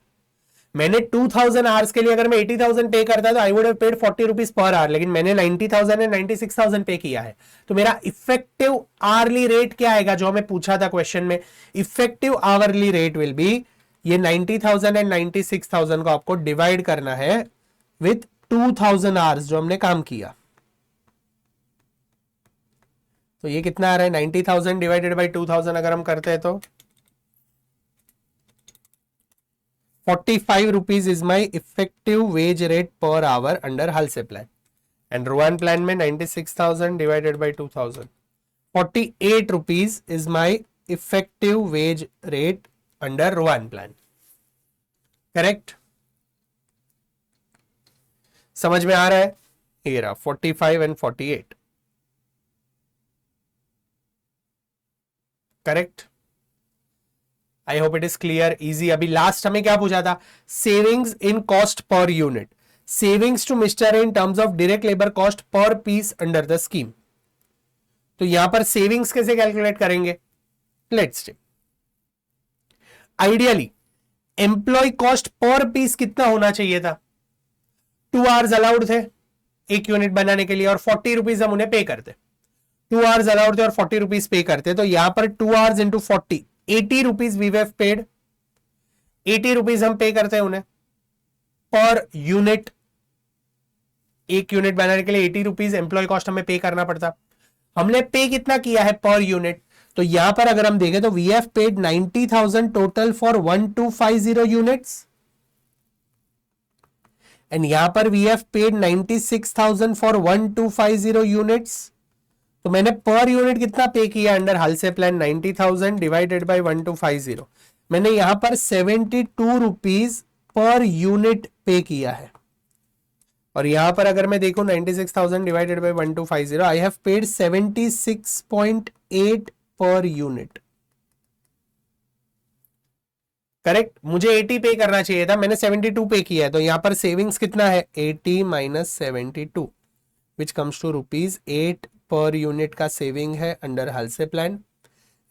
मैंने 2,000 आवर्स के लिए अगर मैं 80,000 पे करता तो I would have paid 40 rupees per hour. लेकिन मैंने 90,000 एंड 96,000 पे किया है. तो मेरा इफेक्टिव आवरली रेट क्या आएगा जो हमें पूछा था क्वेश्चन में. Effective hourly rate will be ये 90,000 एंड 96,000 को आपको डिवाइड करना है विथ 2,000 आवर्स जो हमने काम किया. तो ये कितना आ रहा है 90,000 डिवाइडेड बाई 2,000 अगर हम करते हैं तो 45 rupees is my effective wage rate per hour under Halse plan. And Rowan plan में 96,000 divided by 2,000. 48 rupees is my effective wage rate under Rowan plan. Correct? समझ में आ रहा है ये रहा 45 and 48. Correct? I hope it is clear easy. अभी last हमें क्या पूछा था savings in cost per unit. Savings to mister in terms of direct labour cost per piece under the scheme. तो यहां पर सेविंग्स कैसे कैलकुलेट करेंगे let's see. Ideally employee cost per piece कितना होना चाहिए था 2 आवर्स अलाउड थे एक यूनिट बनाने के लिए और 40 रुपीज हम उन्हें पे करते. 2 आवर्स अलाउड थे और 40 रुपीज पे करते. तो यहां पर 2 hours into 40 80 rupees we have paid. 80 rupees हम पे करते हैं उन्हें पर यूनिट. एक यूनिट बनाने के लिए 80 रुपीज एम्प्लॉय कॉस्ट हमें पे करना पड़ता. हमने पे कितना किया है पर यूनिट. तो यहां पर अगर हम देखें तो we have paid 90,000 total for 1250 units and यहां पर we have paid 96,000 for 1250 units. तो मैंने पर यूनिट कितना पे किया under Halsey plan 90,000 divided by 1250. मैंने यहां पर 72 रुपीज पर यूनिट पे किया है. और यहां पर अगर मैं देखूं 96,000 divided by 1250 I have paid 76.8 per unit. Correct. मुझे 80 पे करना चाहिए था मैंने 72 पे किया है. तो यहां पर सेविंग्स कितना है 80 minus 72 which comes to ₹8 per unit का सेविंग है अंडर हालसे प्लान.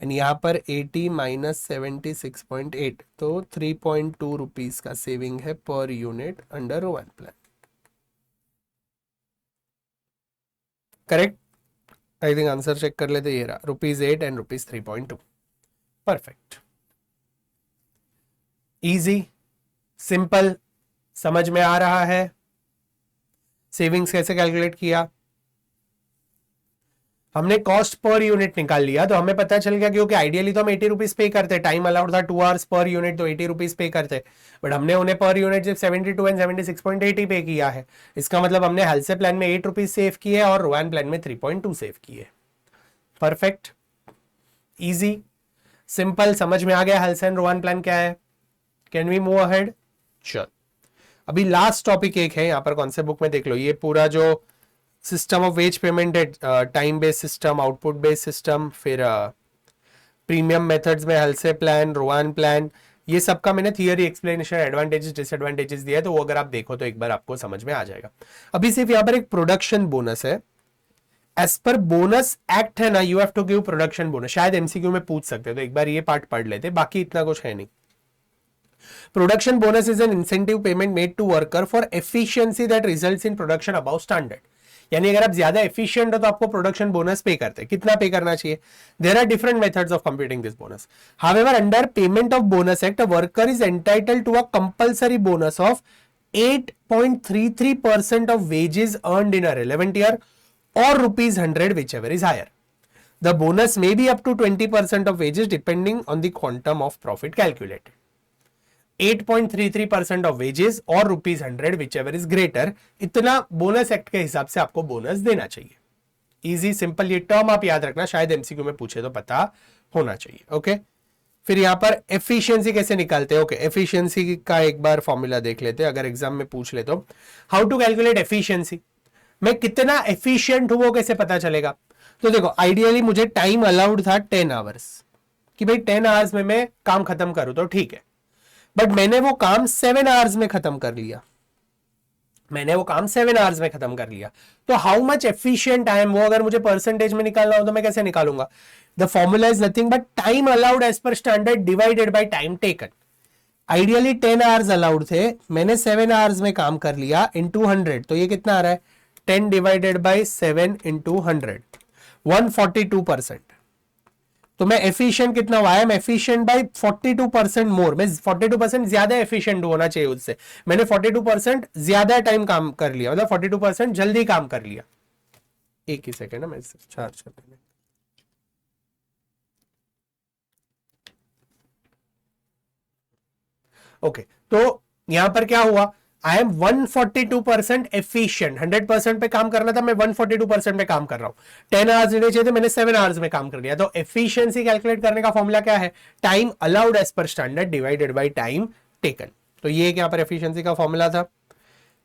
एंड यहां पर 80 माइनस 76.8 तो 3.2 रुपीज का सेविंग है per unit under Rowan plan. Correct. I think answer check कर लेते. ये रहा ₹8 एंड ₹3.2. परफेक्ट. इजी सिंपल समझ में आ रहा है. सेविंग्स कैसे कैलकुलेट किया हमने कॉस्ट पर यूनिट निकाल लिया. तो हमें पता चल गया क्योंकि आइडियली तो हम 80 रुपीज पे करते. टाइम अलाउड था 2 आवर्स पर यूनिट तो 80 रुपीज पे करते. बट हमने उन्हें पर यूनिट सिर्फ 72 एंड 76.8 पे किया है. इसका मतलब हमने हेल्से प्लान में 8 रुपीज सेव किए और रोवान प्लान में 3.2 सेव किए. परफेक्ट. इजी सिंपल समझ में आ गया हेल्से एंड रोवान प्लान क्या है. Can we move ahead. चल अभी लास्ट टॉपिक एक है यहां पर कौन से बुक में देख लो. ये पूरा जो सिस्टम ऑफ वेज पेमेंट है time based system output based system फिर प्रीमियम मेथड्स में हेल्से प्लान रोवान प्लान ये सब का मैंने थियरी एक्सप्लेनेशन एडवांटेजेस डिसएडवांटेजेस दिया है. तो वो अगर आप देखो तो एक बार आपको समझ में आ जाएगा. अभी सिर्फ यहाँ पर एक प्रोडक्शन बोनस है. एज पर बोनस एक्ट है ना you have to give production bonus. शायद एमसीक्यू में पूछ सकते हो तो एक बार ये पार्ट पढ़ लेते. बाकी इतना कुछ है नहीं. Production bonus is an incentive payment made to worker for efficiency that results in production above standard. यानी अगर आप ज्यादा एफिशिएंट हो तो आपको प्रोडक्शन बोनस पे करते हैं। कितना पे करना चाहिए? There are different methods of computing this bonus. However under payment of bonus act, a worker is entitled to a compulsory bonus of 8.33% of wages earned in a relevant year or rupees 100 whichever is higher. The bonus may be up to 20% of wages depending on the quantum of profit calculated. 8.33% of wages और rupees 100 whichever is greater, इतना bonus act के हिसाब से आपको bonus देना चाहिए। Easy simple, ये term आप याद रखना, शायद एमसीक्यू में पूछे तो पता होना चाहिए। ओके, फिर यहां पर एफिशिएंसी कैसे निकालते हैं? ओके, एफिशिएंसी का एक बार फॉर्मूला देख लेते हैं, अगर एग्जाम में पूछ ले तो। हाउ टू कैलकुलेट एफिशिएंसी, मैं कितना एफिशिएंट हूं वो कैसे पता चलेगा? तो देखो, आइडियली मुझे टाइम अलाउड था 10 आवर्स, कि भाई 10 आवर्स में मैं काम खत्म करूं तो ठीक है, बट मैंने वो काम 7 आवर्स में खत्म कर लिया। मैंने वो काम 7 आवर्स में खत्म कर लिया, तो how much efficient I am, वो अगर मुझे परसेंटेज में निकालना हो तो मैं कैसे निकालूंगा? The formula is nothing but time allowed as per standard divided by time taken. Ideally 10 hours allowed थे, मैंने 7 आवर्स में काम कर लिया इंटू 100, तो ये कितना आ रहा है? 10 डिवाइडेड बाय 7 इंटू 100, 142%। तो मैं एफिशिएंट कितना हुआ है? मैं एफिशिएंट बाय 42% मोर, मैं 42% ज्यादा एफिशिएंट होना चाहिए उससे। मैंने 42% ज्यादा टाइम काम कर लिया, मतलब 42% जल्दी काम कर लिया। एक ही सेकेंड है, मैं चार्ज कर लेंगे। ओके, तो यहां पर क्या हुआ? I am 142% efficient. 100% पे काम करना था, मैं 142% पे काम कर रहा हूं। 10 आवर्स लेने चाहिए थे, मैंने 7 आवर्स में काम कर लिया। तो एफिशिएंसी कैलकुलेट करने का फॉर्मूला क्या है? Time allowed as per standard divided by time taken. तो ये यहां पर एफिशिएंसी का फॉर्मूला था।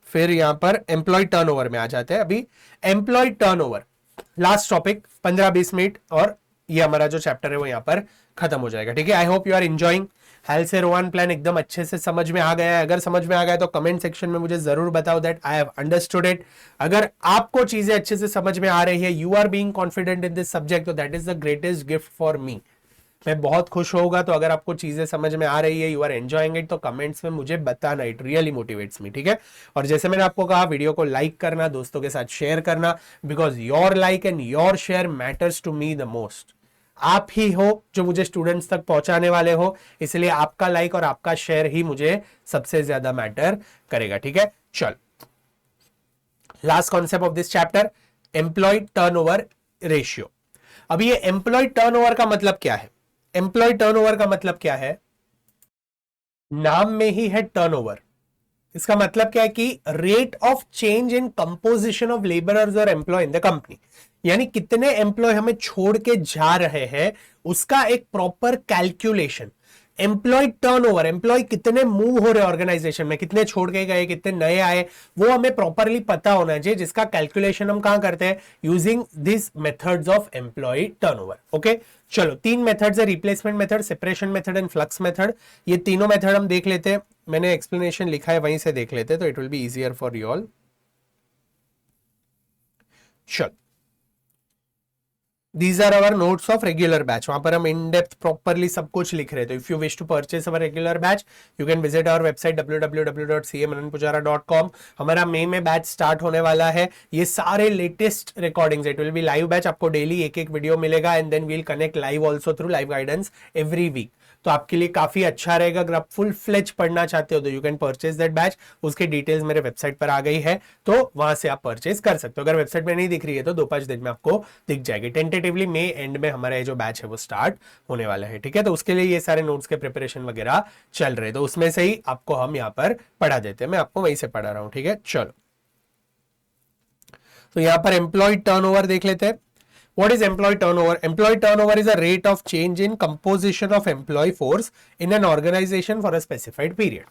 फिर यहां पर एम्प्लॉय टर्नओवर में आ जाते हैं। अभी employee turnover last topic, 15-20 minute और ये हमारा जो चैप्टर है वो यहां पर खत्म हो जाएगा। ठीक है, I hope you are enjoying. Halsey Rowan plan एकदम अच्छे से समझ में आ गया है? अगर समझ में आ गया तो कमेंट सेक्शन में मुझे जरूर बताओ that I have understood it. अगर आपको चीजें अच्छे से समझ में आ रही है, you are being confident in this subject, तो that is the greatest gift for me. मैं बहुत खुश होगा। तो अगर आपको चीजें समझ में आ रही है, यू आर एंजॉइंग इट, तो कमेंट्स में मुझे बताना, इट रियली मोटिवेट्स मी। ठीक है, और जैसे मैंने आपको कहा, वीडियो को लाइक करना, दोस्तों के साथ शेयर करना, because your like and your share matters to me the most. आप ही हो जो मुझे स्टूडेंट्स तक पहुंचाने वाले हो, इसलिए आपका लाइक और आपका शेयर ही मुझे सबसे ज्यादा मैटर करेगा। ठीक है, चल, last concept of this chapter, employee turnover ratio. अब ये एम्प्लॉय टर्नओवर का मतलब क्या है? एम्प्लॉय टर्नओवर का मतलब क्या है? नाम में ही है टर्नओवर। इसका मतलब क्या है कि rate of change in composition of labourers और एम्प्लॉय इन द कंपनी, यानी कितने एम्प्लॉय हमें छोड़ के जा रहे हैं उसका एक proper calculation. Employee turnover, employee कितने मूव हो रहे ऑर्गेनाइजेशन में, कितने छोड़ के गए, कितने नए आए, वो हमें प्रॉपरली पता होना चाहिए, जिसका कैलकुलेशन हम कहां करते हैं? Using this methods of employee turnover. Okay, चलो, 3 मेथड्स है, replacement method, separation method and flux method. ये तीनों मेथड हम देख लेते हैं, मैंने एक्सप्लेनेशन लिखा है, वहीं से देख लेते हैं, तो it will be easier for you all. चलो, These are our notes of regular batch. वहां पर हम in depth properly सब कुछ लिख रहे थे। If you wish to purchase our regular batch, you can visit our website www.cmananpujara.com। हमारा मई में बैच स्टार्ट होने वाला है। ये सारे latest recordings, it will be live batch, आपको डेली एक वीडियो मिलेगा and then we'll connect live also through live guidance every week. तो आपके लिए काफी अच्छा रहेगा। अगर आप फुल फ्लेज पढ़ना चाहते हो तो you can purchase that batch. उसके डिटेल्स मेरे वेबसाइट पर आ गई है, तो वहां से आप परचेज कर सकते हो। अगर वेबसाइट में नहीं दिख रही है तो 2-5 दिन में आपको दिख जाएगी। टेंटेटिवली मई एंड में हमारा ये जो बैच है वो स्टार्ट होने वाला है। ठीक है, तो उसके लिए ये सारे नोट्स के प्रिपरेशन वगैरह चल रहे, तो उसमें से ही आपको हम यहाँ पर पढ़ा देते हैं। मैं आपको वहीं से पढ़ा रहा हूँ। ठीक है, चलो, तो यहाँ पर एम्प्लॉय टर्नओवर देख लेते हैं। What is employee turnover? Employee turnover is a rate of change in composition of employee force in an organization for a specified period.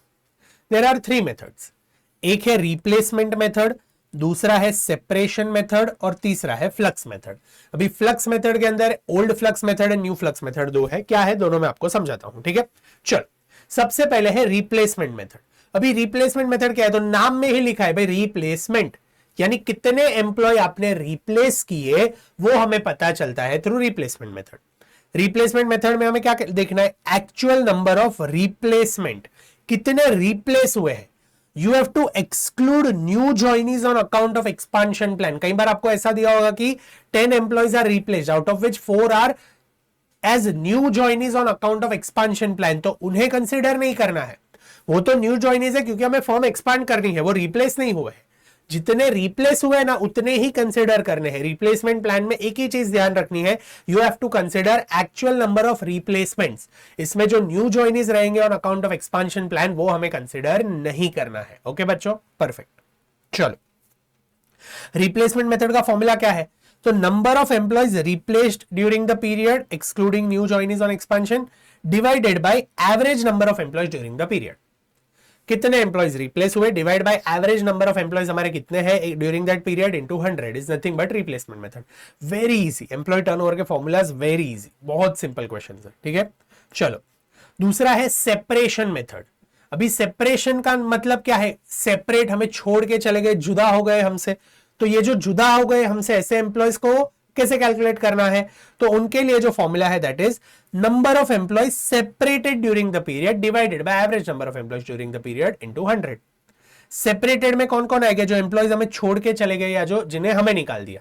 There are 3 methods. एक है replacement method, दूसरा है separation method और तीसरा है flux method. अभी flux method के अंदर old flux method और new flux method दो है। क्या है दोनों में आपको समझाता हूं। ठीक है, चलो, सबसे पहले है replacement method। अभी replacement method क्या है? तो नाम में ही लिखा है भाई replacement, यानी कितने एम्प्लॉय आपने रिप्लेस किए वो हमें पता चलता है through replacement method. Replacement method में हमें क्या देखना है? एक्चुअल नंबर ऑफ रिप्लेसमेंट, कितने रिप्लेस हुए हैं। You have to exclude new joinees on account of expansion plan. कई बार आपको ऐसा दिया होगा कि 10 employees are replaced, out of which 4 are as new joinees on account of expansion plan, तो उन्हें कंसिडर नहीं करना है। वो तो न्यू ज्वाइनीज है क्योंकि हमें फर्म एक्सपांड करनी है, वो रिप्लेस नहीं हुए हैं। जितने रिप्लेस हुए ना उतने ही कंसिडर करने हैं। रिप्लेसमेंट प्लान में एक ही चीज ध्यान रखनी है, you have to consider actual number of replacements. इसमें जो न्यू ज्वाइनीज रहेंगे on account of expansion plan वो हमें कंसिडर नहीं करना है। ओके बच्चों, परफेक्ट। चलो, रिप्लेसमेंट मेथड का फॉर्मूला क्या है? तो number of employees replaced during the period excluding new joinees on expansion divided by average number of employees during the period. कितने एम्प्लॉइज रिप्लेस हुए divide by average number of employees हमारे कितने हैं during that period into 100 is nothing but replacement method. Very easy, employee turnover के formulas very easy, बहुत simple question है। ठीक है, चलो दूसरा है सेपरेशन मेथड। अभी सेपरेशन का मतलब क्या है? सेपरेट, हमें छोड़ के चले गए, जुदा हो गए हमसे। तो ये जो जुदा हो गए हमसे ऐसे एम्प्लॉयज को कैसे कैलकुलेट करना है? तो उनके लिए जो फॉर्मूला है that is number of employees separated during the period divided by average number of employees during the period into 100। Separated में कौन कौन आएगा? जो एम्प्लॉयज हमें छोड़ के चले गए या जो जिन्हें हमें निकाल दिया।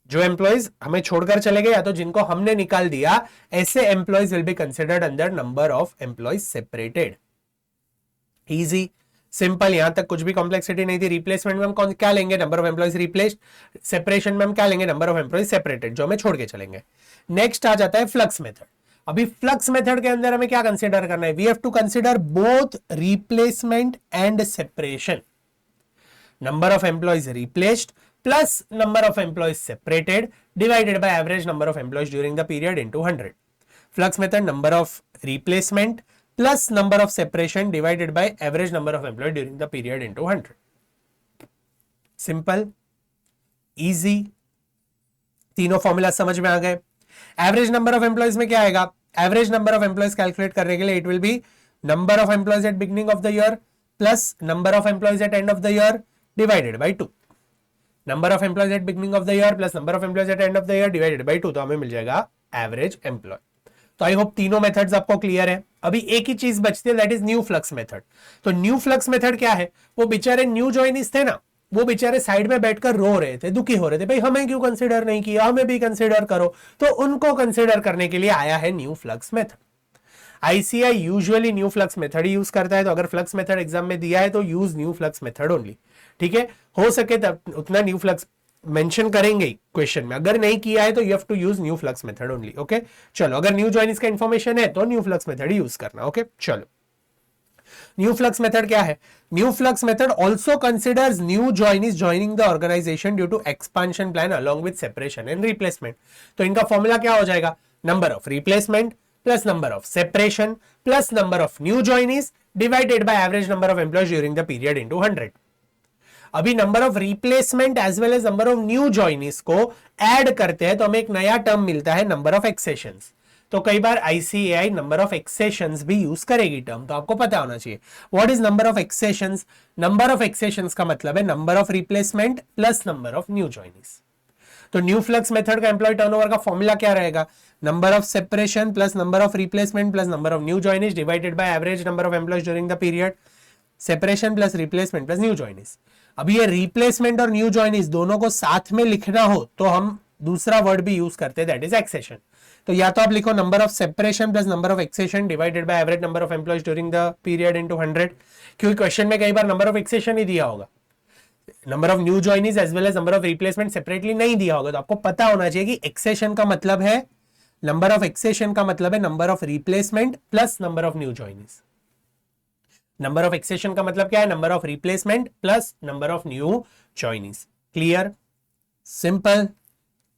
जो एम्प्लॉयज हमें छोड़कर चले गए या तो जिनको हमने निकाल दिया, ऐसे employees will be considered under number of employees separated. Easy, simple, यहां तक कुछ भी कॉम्प्लेक्सिटी नहीं थी। रिप्लेसमेंट में हम कौन क्या लेंगे? Number of employees replaced. Separation में हम क्या लेंगे? नंबर ऑफ एम्प्लॉइज सेपरेटेड, जो हमें छोड़ के चलेंगे। नेक्स्ट आ जाता है फ्लक्स मेथड। अभी फ्लक्स मेथड के अंदर हमें क्या कंसीडर करना है? We have to consider both replacement and separation. Number of employees replaced plus number of employees separated divided by average number of employees during the period into 100। Flux method, number of replacement plus number of separation divided by average number of employee during the period into 100. Simple, easy, तीनों formula समझ में आ गए। Average number of employees में क्या आएगा? Average number of employees calculate करने के लिए it will be number of employees at beginning of the year plus number of employees at end of the year divided by 2। Number of employees at beginning of the year plus number of employees at end of the year divided by 2, तो हमें मिल जाएगा average employee. तो I hope तीनों methods आपको clear है। अभी एक ही चीज बचती है that is new flux method. तो न्यू फ्लक्स मेथड क्या है? वो बेचारे न्यू ज्वाइनीज थे ना, वो बेचारे साइड में बैठकर रो रहे थे, दुखी हो रहे थे, भाई हमें क्यों कंसीडर नहीं किया, हमें भी कंसीडर करो। तो उनको कंसीडर करने के लिए आया है new flux method. ICAI usually new flux method ही यूज करता है, तो अगर फ्लक्स मेथड एग्जाम में दिया है तो use new flux method only. ठीक है, हो सके तब उतना न्यू फ्लक्स मेंशन करेंगे क्वेश्चन में, अगर नहीं किया है तो you have to use new flux method only. Okay, चलो अगर न्यू ज्वाइनीज का इंफॉर्मेशन है तो न्यू फ्लक्स मेथड ही यूज करना। ओके, चलो न्यू फ्लक्स मेथड क्या है? New flux method also considers new joinees joining the organisation due to expansion plan along with separation and replacement. तो इनका फॉर्मूला क्या हो जाएगा? Number of replacement plus number of separation plus number of new joinees divided by average number of employees during the period into 100। अभी number of replacement as well as number of new joinees को add करते हैं तो हमें एक नया term मिलता है, नंबर ऑफ एक्सेशंस। तो कई बार आईसीएआई नंबर ऑफ एक्सेशंस भी यूज करेगी टर्म, तो आपको पता होना चाहिए what is number of accessions. Number of accessions का मतलब है number of replacement plus number of new joinees. तो न्यू फ्लक्स मेथड का एम्प्लॉय टर्नओवर का फॉर्मूला क्या रहेगा? Number of separation plus number of replacement plus number of new joinees divided by average number of employees during the period. Separation plus replacement plus new joinees. अभी ये replacement और new joinees दोनों को साथ में लिखना हो तो हम दूसरा वर्ड भी यूज करते हैं दैट इज एक्सेशन। तो या तो आप लिखो number of separation plus number of accession divided by average number of employees during the period into 100, क्योंकि क्वेश्चन में कई बार नंबर ऑफ एक्सेशन ही दिया होगा, number of new joinees as well as number of replacement separately नहीं दिया होगा। तो आपको पता होना चाहिए कि एक्सेशन का मतलब है, नंबर ऑफ एक्सेशन का मतलब है number of replacement plus number of new joinees. Number of accession का मतलब क्या है? Number of replacement plus number of new joinees. Clear, simple,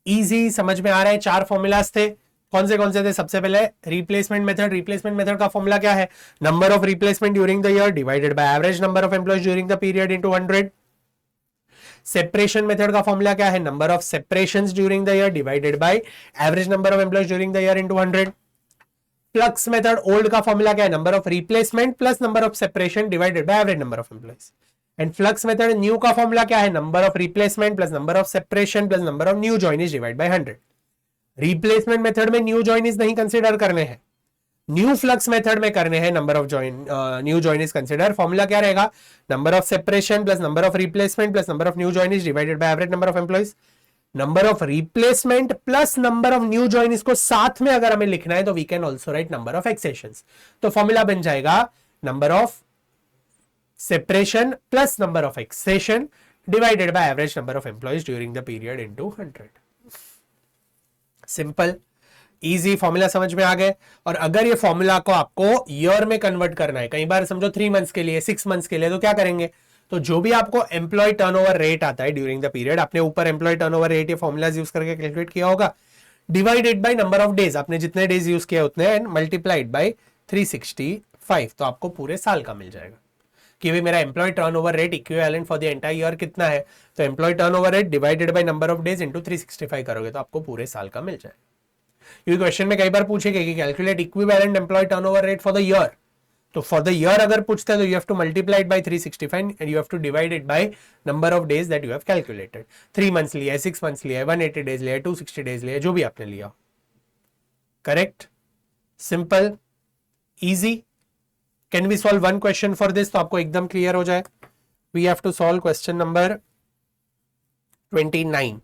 easy, समझ में आ रहा है। 4 फॉर्मूलाज थे, कौन से थे? सबसे पहले रिप्लेसमेंट मेथड। रिप्लेसमेंट मेथड का फॉर्मूला क्या है? Number of replacement during the year divided by average number of employees during the period into 100। Separation method का फॉर्मूला क्या है? Number of separations during the year divided by average number of employees during the year into 100। Flux method old का formula क्या है? Number of replacement plus number of separation divided by average number of employees. And flux method new का formula क्या है? Number of replacement plus number of separation plus number of new joinees divide by 100। Replacement method में new joinees नहीं consider करने हैं, new flux method में करने हैं, number of join new join is consider. Formula क्या रहेगा, number of separation plus number of replacement plus number of new join is divided by average number of employees. Number of replacement plus number of new join, इसको साथ में अगर हमें लिखना है तो we can also write number of accessions. तो formula बन जाएगा number of separation plus number of accession divided by average number of employees during the period into 100। Simple easy formula समझ में आ गए। और अगर ये फॉर्मूला को आपको ईयर में कन्वर्ट करना है, कई बार समझो 3 मंथ्स के लिए 6 मंथ्स के लिए, तो क्या करेंगे, तो जो भी आपको एम्प्लॉय टर्नओवर रेट आता है ड्यूरिंग द पीरियड, आपने ऊपर एम्प्लॉय टर्नओवर रेट ये फॉर्मूलाज यूज करके कैलकुलेट किया होगा, divided by number of days, आपने जितने डेज यूज किया उतने, एंड मल्टीप्लाइड बाय 365, तो आपको पूरे साल का मिल जाएगा कि भाई मेरा employee turnover rate equivalent for the entire year कितना है, तो employee turnover rate divided by number of days into 365 करोगे तो आपको पूरे साल का मिल जाएगा। क्योंकि क्वेश्चन में कई बार पूछेगा कि calculate equivalent employee turnover rate for the year, तो फॉर द ईयर अगर पूछते हैं तो you have to multiply it by 365 and you have to divide it by number of days that you have calculated. 3 months लिया है, 6 months लिया है, 180 days लिया है, 260 डेज लिया है, जो भी आपने लिया। Correct, simple, easy. Can we solve one question for this, तो आपको एकदम क्लियर हो जाए। We have to solve question number 29।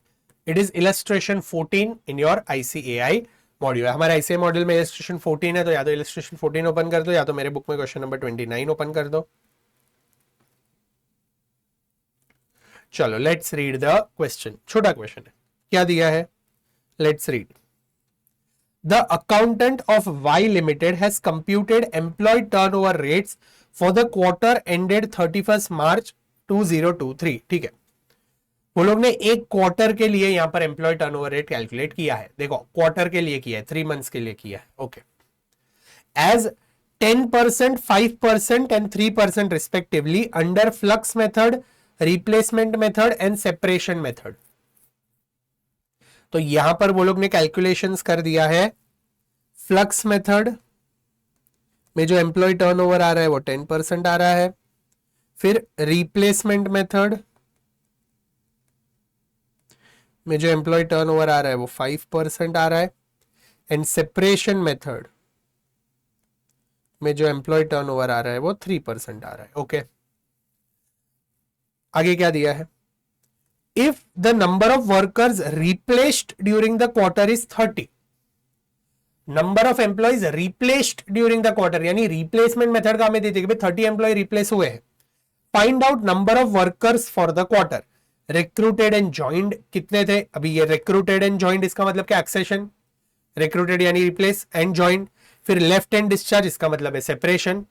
It is illustration 14 in your ICAI module. हमारे ICAI मॉड्यूल में इलस्ट्रेशन 14 है, तो या तो इलस्ट्रेशन 14 ओपन कर दो या तो मेरे बुक में क्वेश्चन नंबर 29 ओपन कर दो। चलो लेट्स रीड द क्वेश्चन। छोटा क्वेश्चन है, क्या दिया है, let's read. The accountant of Y Limited has computed employee turnover rates for the quarter ended 31st March 2023। ठीक है, वो लोग ने एक क्वार्टर के लिए यहां पर एम्प्लॉय टर्नओवर रेट कैलकुलेट किया है। देखो क्वार्टर के लिए किया है, 3 मंथ्स के लिए किया है। Okay, as 10%, 5% and 3% respectively under flux method, replacement method and separation method. तो यहां पर वो लोग ने कैलकुलेशंस कर दिया है। फ्लक्स मेथड में जो एम्प्लॉय टर्नओवर आ रहा है वो 10% आ रहा है, फिर रिप्लेसमेंट मेथड में जो एम्प्लॉय टर्नओवर आ रहा है वो 5% आ रहा है, एंड सेपरेशन मेथड में जो एम्प्लॉय टर्नओवर आ रहा है वो 3% आ रहा है। ओके, आगे क्या दिया है, if the number of workers replaced during the quarter is 30, number of employees replaced during the quarter, यानी replacement method का हमें देते हैं कि 30 employee replace हुए हैं। find out number of workers for the quarter, recruited and joined कितने थे, अभी ये recruited and joined इसका मतलब क्या, accession, recruited यानी replace and joined, फिर left and discharge इसका मतलब है separation,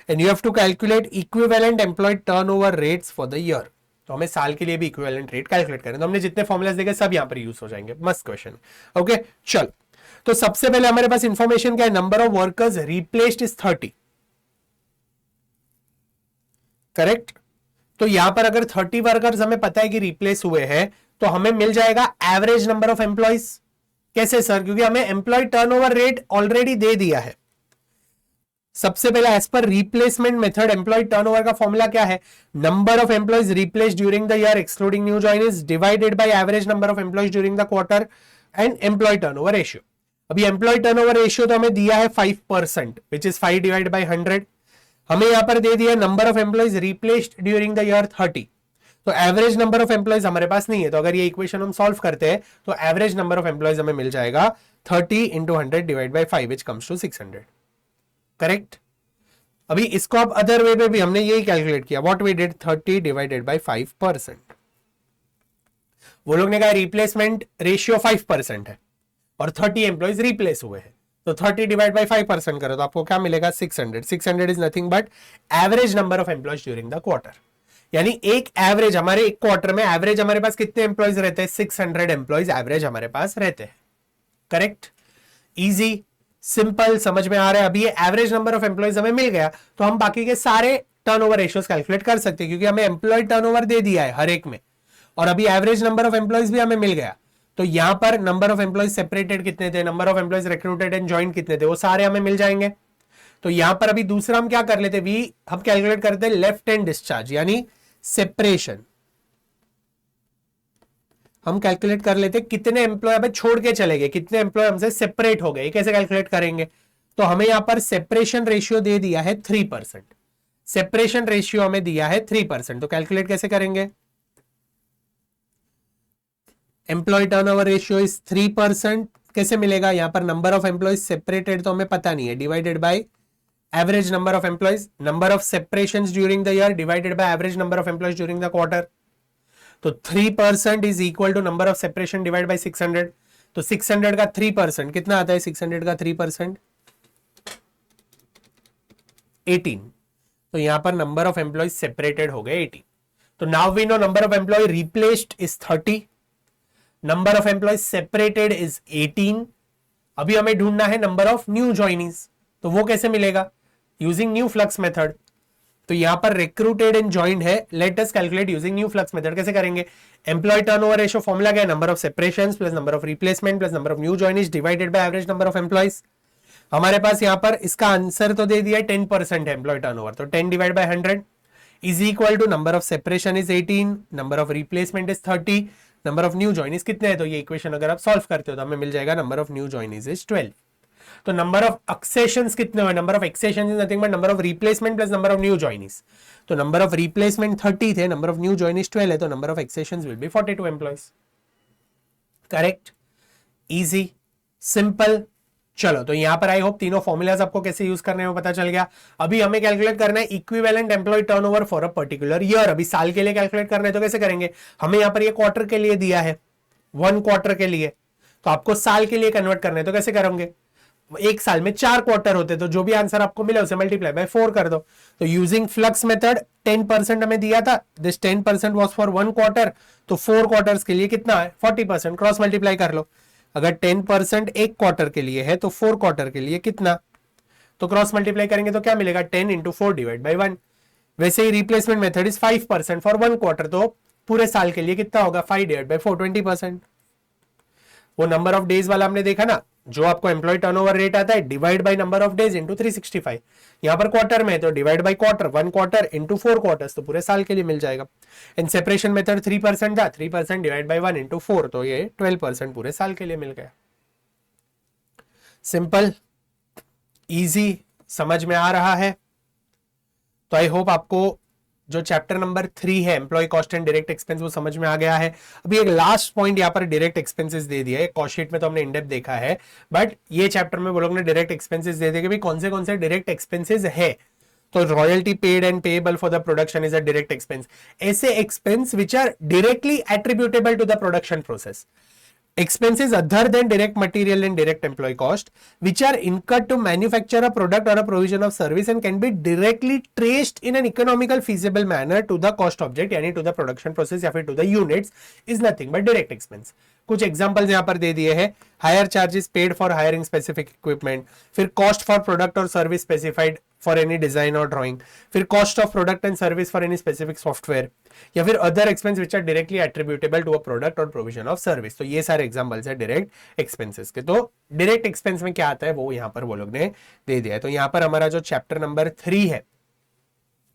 and you have to calculate equivalent employee turnover rates for the year। तो हमें साल के लिए भी इक्विवेलेंट रेट कैलकुलेट करें, तो हमने जितने फॉर्मुलास देखे सब यहां पर यूज हो जाएंगे। मस्त क्वेश्चन। ओके चल, तो सबसे पहले हमारे पास इंफॉर्मेशन क्या है, number of workers replaced is 30। Correct, तो यहां पर अगर 30 वर्कर्स हमें पता है कि रिप्लेस हुए हैं तो हमें मिल जाएगा एवरेज नंबर ऑफ एम्प्लॉइज। कैसे सर, क्योंकि हमें एम्प्लॉय टर्नओवर रेट ऑलरेडी दे दिया है। सबसे पहले as per replacement method employee turnover का फॉर्मूला क्या है, number of employees replace during the year excluding new joiners divided by average number of employees during the quarter and employee turnover ratio. अभी employee turnover ratio तो हमें दिया है 5%, which is 5 divide by 100। हमें यहां पर दे दिया number of employees replaced during the year 30, तो एवरेज नंबर ऑफ एम्प्लॉइज हमारे पास नहीं है। तो अगर ये इक्वेशन हम सॉल्व करते हैं तो एवरेज नंबर ऑफ एम्प्लॉइज हमें मिल जाएगा 30 into 100 divide by 5 which comes to 600। Correct, अभी इसको आप अदर वे पे भी हमने यही कैलकुलेट किया। What we did, 30 divided by 5%। वो लोग ने कहा रिप्लेसमेंट रेशियो 5% है और 30 एम्प्लॉइज रिप्लेस हुए हैं, तो 30 डिवाइड बाय 5% करो तो आपको क्या मिलेगा, 600। 600 is nothing but average number of employees during the quarter. यानी एक एवरेज हमारे एक क्वार्टर में एवरेज हमारे पास कितने एम्प्लॉइज रहते हैं, 600 एम्प्लॉइज एवरेज हमारे पास रहते हैं। करेक्ट, इजी, सिंपल, समझ में आ रहा है। अभी ये एवरेज नंबर ऑफ एम्प्लॉइज हमें मिल गया तो हम बाकी के सारे टर्नओवर रेशियोज कैलकुलेट कर सकते हैं, क्योंकि हमें एम्प्लॉय टर्नओवर दे दिया है हर एक में, और अभी एवरेज नंबर ऑफ एम्प्लॉइज भी हमें मिल गया। तो यहां पर नंबर ऑफ एम्प्लॉइज सेपरेटेड कितने थे, number of employees recruited and joint कितने थे, वो सारे हमें मिल जाएंगे। तो यहां पर अभी दूसरा हम क्या कर लेते, हम कैलकुलेट करते हैं लेफ्ट हैंड डिस्चार्ज यानी सेपरेशन। हम कैलकुलेट कर लेते कितने एम्प्लॉय अब छोड़ के चले गए, कितने एम्प्लॉय हमसे सेपरेट हो गए। कैसे कैलकुलेट करेंगे, तो हमें यहां पर सेपरेशन रेशियो दे दिया है 3%। सेपरेशन रेशियो हमें दिया है 3%, तो कैलकुलेट कैसे करेंगे? Employee turnover ratio is 3%। कैसे मिलेगा? यहां पर नंबर ऑफ एम्प्लॉयज सेपरेटेड तो हमें पता नहीं है, divided by average number of employees, number of separations during the year divided by average number of employees during the quarter. तो 3% is equal to number of separation divide by 600। तो 600 का 3% कितना आता है? 600 का 3% 18। तो यहां पर नंबर ऑफ एम्प्लॉयज सेपरेटेड हो गए 18। तो now we know number of employee replaced is 30, number of employees separated is 18। अभी हमें ढूंढना है नंबर ऑफ न्यू ज्वाइनीज, तो वो कैसे मिलेगा? Using new flux method. तो यहां पर रिक्रूटेड एंड ज्वाइंड है, let us calculate using new flux method. कैसे करेंगे? एम्प्लॉय टर्नओवर रेशियो फॉर्मूला क्या है? Number of separations plus number of replacement plus number of new joinees divided by average number of employees. हमारे पास यहां पर इसका answer तो दे दिया है 10% है एम्प्लॉय टर्नओवर, तो 10 divide by 100 is equal to number of separation is 18, number of replacement is 30, number of new joinees कितने हैं? तो ये इक्वेशन अगर आप सॉल्व करते हो तो हमें मिल जाएगा number of new joinees is 12। तो नंबर ऑफ एक्सेशंस कितने हुए? Number of accessions is nothing but number of replacement plus number of new joinees. तो नंबर ऑफ रिप्लेसमेंट 30 थे, नंबर ऑफ न्यू ज्वाइनीज 12 है, तो number of accessions will be 42 employees. Correct, easy, simple. चलो, तो यहां पर आई होप तीनों formulas आपको कैसे यूज करने में पता चल गया। अभी हमें कैलकुलेट करना है equivalent employee turnover for a particular year. अभी साल के लिए कैलकुलेट करना है, तो कैसे करेंगे? हमें यहां पर ये क्वार्टर के लिए दिया है, 1 क्वार्टर के लिए, तो आपको साल के लिए कन्वर्ट करना है, तो कैसे करोगे? एक साल में 4 क्वार्टर होते, तो जो भी आंसर आपको मिले उसे मल्टीप्लाई बाय 4 कर दो। तो यूजिंग फ्लक्स मेथड 10% हमें दिया था, दिस 10% वाज फॉर 1 क्वार्टर, तो 4 क्वार्टर्स के लिए कितना है? 40%। क्रॉस मल्टीप्लाई कर लो। अगर 10% एक क्वार्टर के लिए है तो 4 क्वार्टर के लिए कितना? तो क्रॉस मल्टीप्लाई करेंगे तो क्या मिलेगा? 10 इंटू 4 डिवाइड बाई 1। वैसे ही replacement method is 5% for 1 quarter, तो पूरे साल के लिए कितना होगा? 5 डिवाइड बाई 4, 20%। वो नंबर ऑफ डेज वाला हमने देखा ना, जो आपको एम्प्लॉय टर्नओवर रेट आता है divide by number of days into 365। यहां पर क्वार्टर में तो divide by quarter, 1 quarter into 4 quarters, तो पूरे साल के लिए मिल जाएगा। इन सेपरेशन मेथड 3% था, 3% डिवाइड बाय 1 इंटू 4, तो ये 12% पूरे साल के लिए मिल गया। सिंपल, इजी, समझ में आ रहा है? तो आई होप आपको जो चैप्टर नंबर 3 है employee cost and direct expense वो समझ में आ गया है। अभी एक लास्ट पॉइंट यहाँ पर डायरेक्ट एक्सपेंसेस दे दिया है। कॉस्ट शीट में तो हमने इन डेप्थ देखा है, बट ये चैप्टर में वो लोग ने डायरेक्ट एक्सपेंसेस दे दिए कि भाई कौन से डायरेक्ट एक्सपेंसेस है। तो royalty paid and payable for the production is a direct expense. ऐसे expense which are directly attributable to the production process. Expenses other than direct material and direct employee cost, which are incurred to manufacture a product or a provision of service and can be directly traced in an economical feasible manner to the cost object, यानी to the production process या फिर to the units, is nothing but direct expense. कुछ examples यहां पर दे दिए हैं। Hire charges paid for hiring specific equipment, फिर कॉस्ट फॉर प्रोडक्ट और service specified for any design और ड्राइंग, फिर cost of product and service for any specific software, या फिर other expense which are directly attributable to a product और provision of service. तो ये सारे एग्जांपल्स है डायरेक्ट एक्सपेंसेस के। तो डायरेक्ट एक्सपेंस में क्या आता है वो यहाँ पर वो लोग ने दे दिया है। तो यहाँ पर हमारा जो चैप्टर नंबर 3 है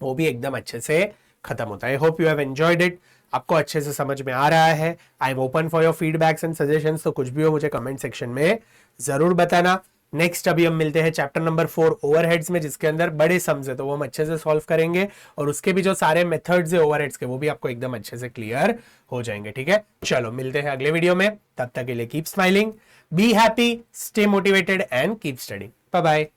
वो भी एकदम अच्छे से खत्म होता है। I hope you have enjoyed it. आपको अच्छे से समझ में आ रहा है। I am open for your feedbacks and suggestions, तो कुछ भी हो मुझे कमेंट सेक्शन में जरूर बताना। नेक्स्ट अभी हम मिलते हैं चैप्टर नंबर 4 ओवरहेड्स में, जिसके अंदर बड़े सम्स है, तो वो हम अच्छे से सॉल्व करेंगे और उसके भी जो सारे मेथड्स है ओवरहेड्स के वो भी आपको एकदम अच्छे से क्लियर हो जाएंगे। ठीक है, चलो मिलते हैं अगले वीडियो में। तब तक के लिए keep smiling, be happy, stay motivated and keep studying. Bye bye.